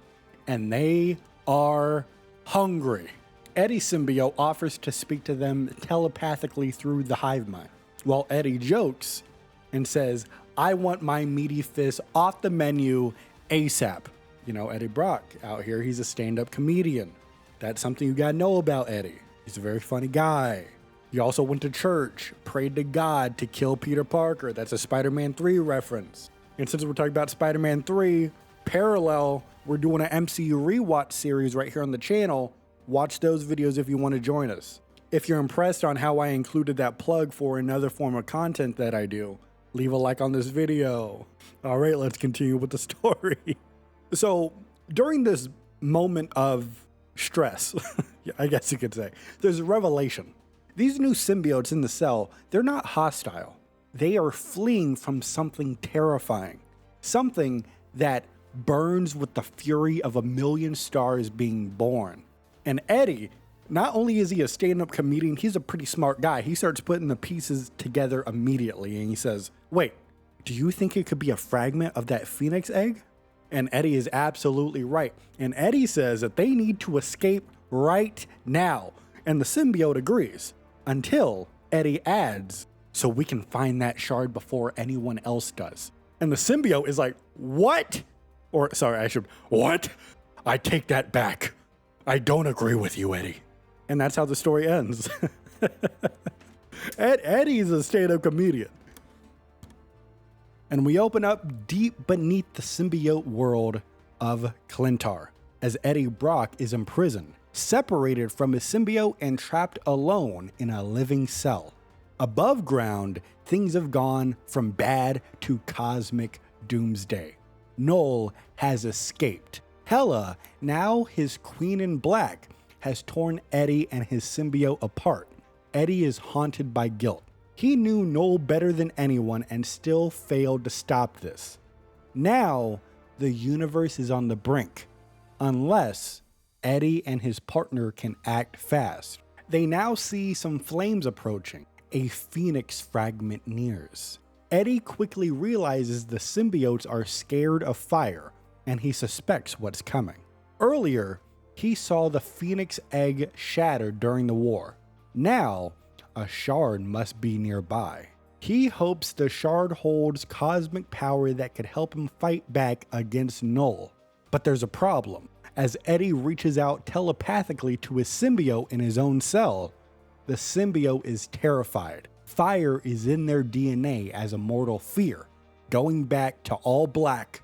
and they are hungry. Eddie's symbiote offers to speak to them telepathically through the hive mind, while Eddie jokes and says, I want my meaty fist off the menu ASAP. You know, Eddie Brock out here, he's a stand-up comedian. That's something you gotta know about Eddie. He's a very funny guy. He also went to church, prayed to God to kill Peter Parker. That's a Spider-Man 3 reference. And since we're talking about Spider-Man 3, parallel, we're doing an MCU rewatch series right here on the channel. Watch those videos if you want to join us. If you're impressed on how I included that plug for another form of content that I do, leave a like on this video. All right, let's continue with the story. So during this moment of stress, I guess you could say, there's a revelation. These new symbiotes in the cell, they're not hostile. They are fleeing from something terrifying. Something that burns with the fury of a million stars being born. And Eddie, not only is he a stand-up comedian, he's a pretty smart guy. He starts putting the pieces together immediately, and he says, wait, do you think it could be a fragment of that Phoenix Egg? And Eddie is absolutely right. And Eddie says that they need to escape right now. And the symbiote agrees, until Eddie adds, so we can find that shard before anyone else does. And the symbiote is like, what? What? I take that back. I don't agree with you, Eddie. And that's how the story ends. Eddie's a stand-up comedian. And we open up deep beneath the symbiote world of Clintar, as Eddie Brock is imprisoned, separated from his symbiote and trapped alone in a living cell. Above ground, things have gone from bad to cosmic doomsday. Null has escaped. Hela, now his Queen in Black, has torn Eddie and his symbiote apart. Eddie is haunted by guilt. He knew Null better than anyone and still failed to stop this. Now, the universe is on the brink, unless Eddie and his partner can act fast. They now see some flames approaching. A phoenix fragment nears. Eddie quickly realizes the symbiotes are scared of fire, and he suspects what's coming. Earlier, he saw the phoenix egg shattered during the war. Now, a shard must be nearby. He hopes the shard holds cosmic power that could help him fight back against Null. But there's a problem. As Eddie reaches out telepathically to his symbiote in his own cell, the symbiote is terrified. Fire is in their DNA as a mortal fear. Going back to all black,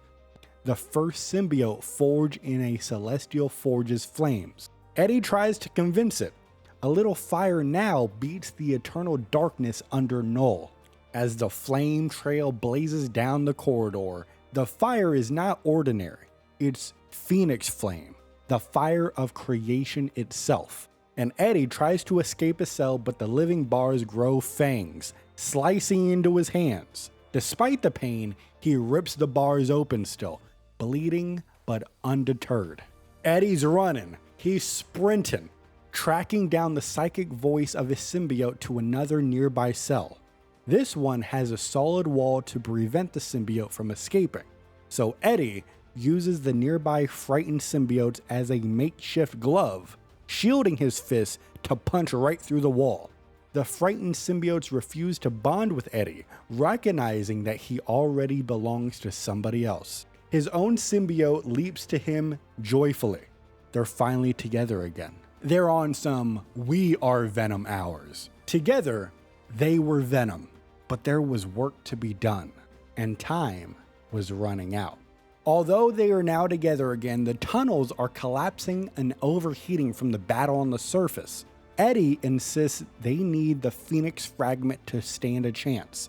the first symbiote forged in a celestial forge's flames. Eddie tries to convince it. A little fire now beats the eternal darkness under Null. As the flame trail blazes down the corridor, the fire is not ordinary. It's Phoenix Flame, the fire of creation itself. And Eddie tries to escape his cell, but the living bars grow fangs, slicing into his hands. Despite the pain, he rips the bars open still, bleeding but undeterred. Eddie's running, he's sprinting, tracking down the psychic voice of his symbiote to another nearby cell. This one has a solid wall to prevent the symbiote from escaping. So Eddie uses the nearby frightened symbiotes as a makeshift glove, shielding his fist to punch right through the wall. The frightened symbiotes refuse to bond with Eddie, recognizing that he already belongs to somebody else. His own symbiote leaps to him joyfully. They're finally together again. They're on some "we are Venom" hours. Together, they were Venom, but there was work to be done, and time was running out. Although they are now together again, the tunnels are collapsing and overheating from the battle on the surface. Eddie insists they need the Phoenix fragment to stand a chance.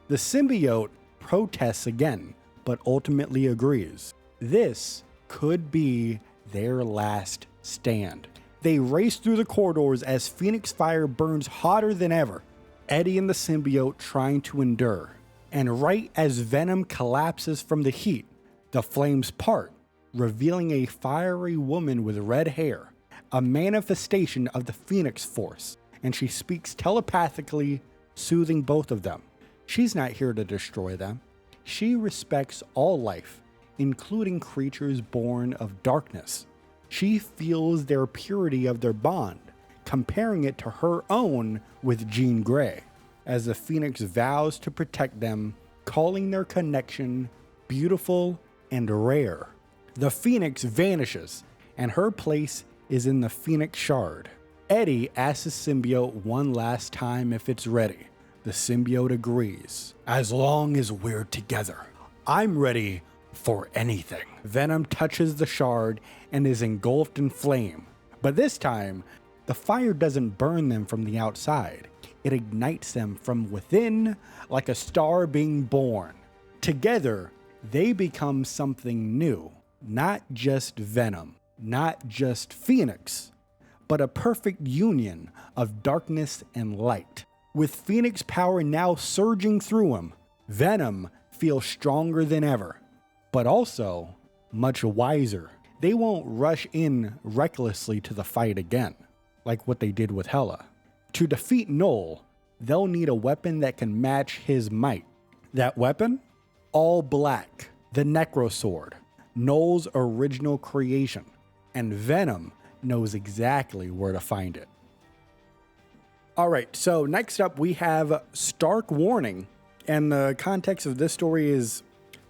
The symbiote protests again, but ultimately agrees. This could be their last stand. They race through the corridors as Phoenix fire burns hotter than ever. Eddie and the symbiote trying to endure. And right as Venom collapses from the heat, the flames part, revealing a fiery woman with red hair, a manifestation of the Phoenix Force, and she speaks telepathically, soothing both of them. She's not here to destroy them. She respects all life, including creatures born of darkness. She feels their purity of their bond, comparing it to her own with Jean Grey, as the Phoenix vows to protect them, calling their connection beautiful and rare. The Phoenix vanishes, and her place is in the Phoenix Shard. Eddie asks his symbiote one last time if it's ready. The symbiote agrees. As long as we're together, I'm ready for anything. Venom touches the shard and is engulfed in flame. But this time, the fire doesn't burn them from the outside. It ignites them from within, like a star being born. Together, they become something new. Not just Venom, not just Phoenix, but a perfect union of darkness and light. With Phoenix power now surging through him, Venom feels stronger than ever, but also much wiser. They won't rush in recklessly to the fight again, like what they did with Hela. To defeat Null, they'll need a weapon that can match his might. That weapon? All black, the Necro Sword, Null's original creation, and Venom knows exactly where to find it. Alright, so next up we have Stark Warning, and the context of this story is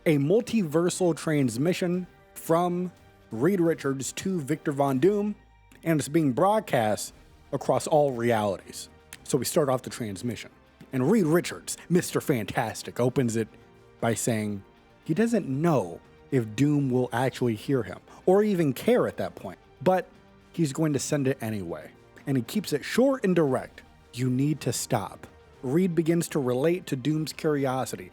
a multiversal transmission from Reed Richards to Victor Von Doom, and it's being broadcast across all realities. So we start off the transmission, and Reed Richards, Mr. Fantastic, opens it by saying he doesn't know if Doom will actually hear him or even care at that point, but he's going to send it anyway. And he keeps it short and direct. You need to stop. Reed begins to relate to Doom's curiosity,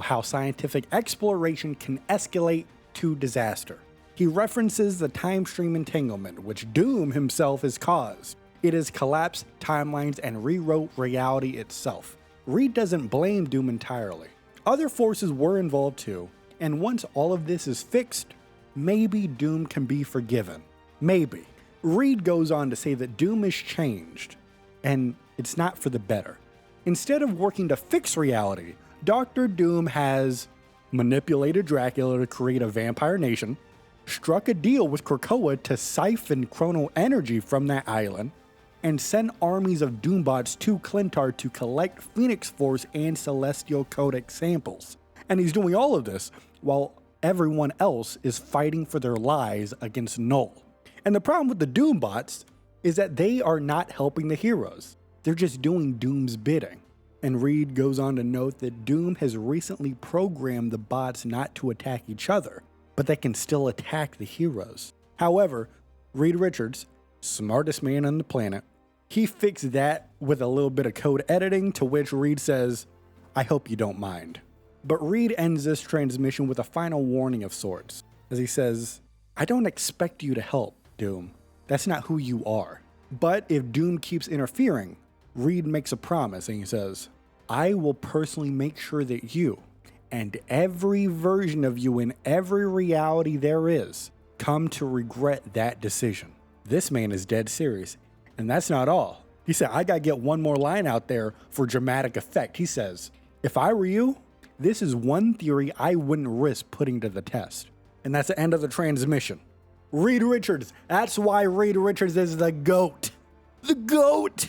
how scientific exploration can escalate to disaster. He references the time stream entanglement, which Doom himself has caused. It has collapsed timelines and rewrote reality itself. Reed doesn't blame Doom entirely. Other forces were involved too, and once all of this is fixed, maybe Doom can be forgiven. Maybe. Reed goes on to say that Doom is changed, and it's not for the better. Instead of working to fix reality, Dr. Doom has manipulated Dracula to create a vampire nation, struck a deal with Krakoa to siphon chrono energy from that island, and sent armies of Doombots to Klyntar to collect Phoenix Force and Celestial Codex samples. And he's doing all of this while everyone else is fighting for their lives against Null. And the problem with the Doombots is that they are not helping the heroes. They're just doing Doom's bidding. And Reed goes on to note that Doom has recently programmed the bots not to attack each other, but they can still attack the heroes. However, Reed Richards, smartest man on the planet, he fixed that with a little bit of code editing, to which Reed says, I hope you don't mind. But Reed ends this transmission with a final warning of sorts, as he says, I don't expect you to help, Doom. That's not who you are. But if Doom keeps interfering, Reed makes a promise and he says, I will personally make sure that you, and every version of you in every reality there is, come to regret that decision. This man is dead serious. And that's not all. He said, I gotta get one more line out there for dramatic effect. He says, if I were you, this is one theory I wouldn't risk putting to the test. And that's the end of the transmission. Reed Richards. That's why Reed Richards is the GOAT. The GOAT.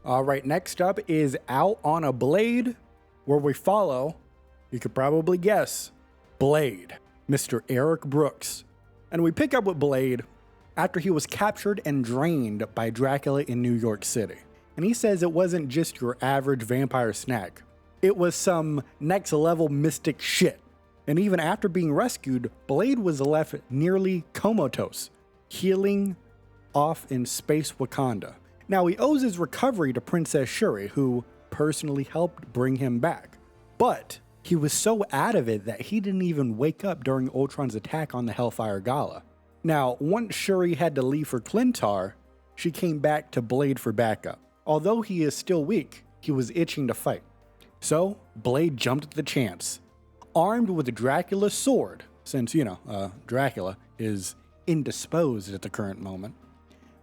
All right, next up is Out on a Blade, where we follow, you could probably guess, Blade, Mr. Eric Brooks. And we pick up with Blade after he was captured and drained by Dracula in New York City. And he says it wasn't just your average vampire snack. It was some next level mystic shit. And even after being rescued, Blade was left nearly comatose, healing off in space Wakanda. Now he owes his recovery to Princess Shuri, who personally helped bring him back. But he was so out of it that he didn't even wake up during Ultron's attack on the Hellfire Gala. Now, once Shuri had to leave for Klyntar, she came back to Blade for backup. Although he is still weak, he was itching to fight. So, Blade jumped at the chance. Armed with Dracula's sword, since, Dracula is indisposed at the current moment,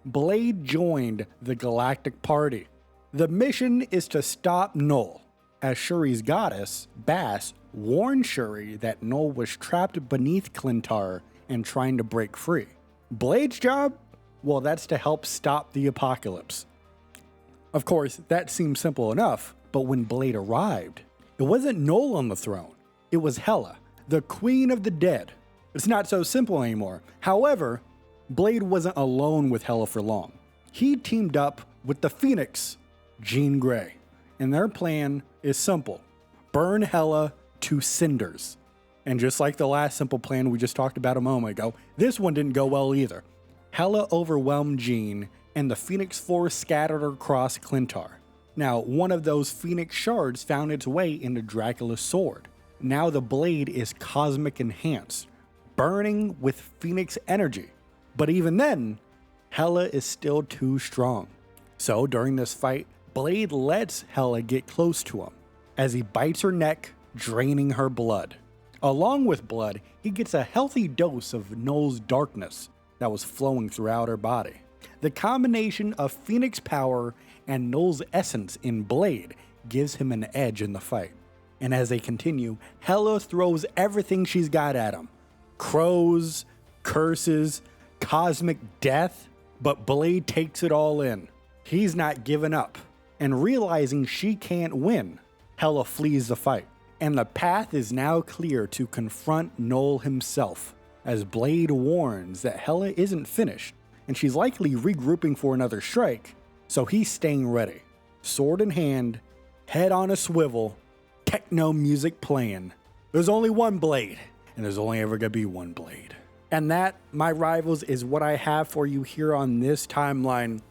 Blade joined the Galactic Party. The mission is to stop Null, as Shuri's goddess, Bass, warned Shuri that Null was trapped beneath Klyntar and trying to break free. Blade's job? Well, that's to help stop the apocalypse. Of course, that seems simple enough, but when Blade arrived, it wasn't Null on the throne. It was Hela, the Queen of the Dead. It's not so simple anymore. However, Blade wasn't alone with Hela for long. He teamed up with the Phoenix, Jean Grey, and their plan is simple. Burn Hela to cinders. And just like the last simple plan we just talked about a moment ago, this one didn't go well either. Hela overwhelmed Jean, and the Phoenix Force scattered across Klyntar. Now, one of those Phoenix shards found its way into Dracula's sword. Now the blade is cosmic enhanced, burning with Phoenix energy. But even then, Hela is still too strong. So during this fight, Blade lets Hela get close to him as he bites her neck, draining her blood. Along with blood, he gets a healthy dose of Null's darkness that was flowing throughout her body. The combination of Phoenix power and Null's essence in Blade gives him an edge in the fight. And as they continue, Hela throws everything she's got at him. Crows, curses, cosmic death, but Blade takes it all in. He's not giving up. And realizing she can't win, Hela flees the fight. And the path is now clear to confront Null himself, as Blade warns that Hela isn't finished. and she's likely regrouping for another strike, so he's staying ready. Sword in hand, head on a swivel, techno music playing. There's only one blade, and there's only ever gonna be one blade. And that, my rivals, is what I have for you here on this timeline.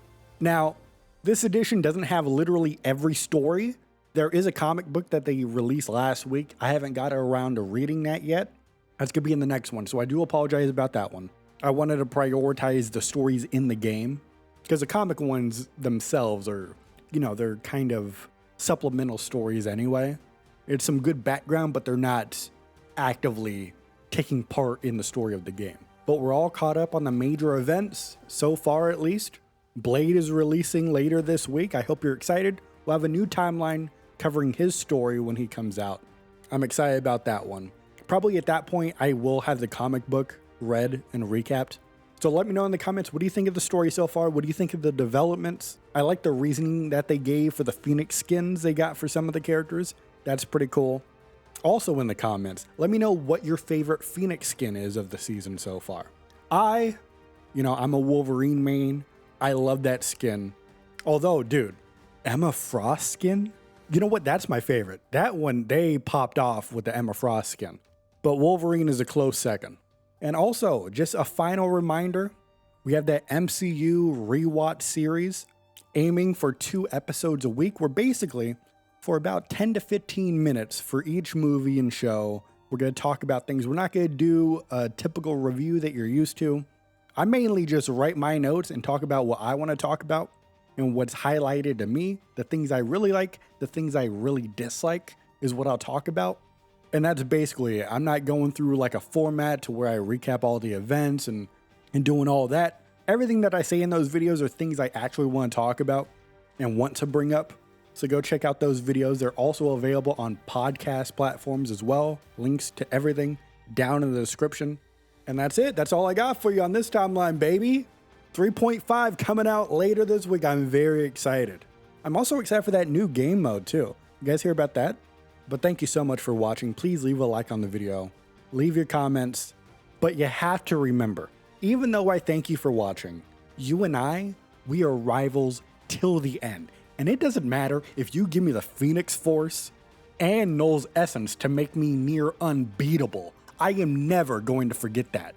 Now, this edition doesn't have literally every story. There is a comic book that they released last week. I haven't got around to reading that yet. That's gonna be in the next one, so I do apologize about that one. I wanted to prioritize the stories in the game, because the comic ones themselves are, they're kind of supplemental stories anyway. It's some good background, but they're not actively taking part in the story of the game. But we're all caught up on the major events, so far at least. Blade is releasing later this week. I hope you're excited. We'll have a new timeline covering his story when he comes out. I'm excited about that one. Probably at that point, I will have the comic book read and recapped. So let me know in the comments, what do you think of the story so far? What do you think of the developments? I like the reasoning that they gave for the Phoenix skins they got for some of the characters. That's pretty cool. Also in the comments, let me know what your favorite Phoenix skin is of the season so far. I'm a Wolverine main. I love that skin. Although, dude, Emma Frost skin? You know what? That's my favorite. That one, they popped off with the Emma Frost skin. But Wolverine is a close second. And also, just a final reminder, we have that MCU rewatch series aiming for 2 episodes a week. We're basically, for about 10 to 15 minutes for each movie and show, we're going to talk about things. We're not going to do a typical review that you're used to. I mainly just write my notes and talk about what I want to talk about and what's highlighted to me. The things I really like, the things I really dislike is what I'll talk about. And that's basically it. I'm not going through like a format to where I recap all the events and doing all that. Everything that I say in those videos are things I actually want to talk about and want to bring up. So go check out those videos. They're also available on podcast platforms as well. Links to everything down in the description. And that's it. That's all I got for you on this timeline, baby. 3.5 coming out later this week. I'm very excited. I'm also excited for that new game mode too. You guys hear about that? But thank you so much for watching. Please leave a like on the video. Leave your comments. But you have to remember, even though I thank you for watching, you and I, we are rivals till the end. And it doesn't matter if you give me the Phoenix Force and Null's Essence to make me near unbeatable. I am never going to forget that.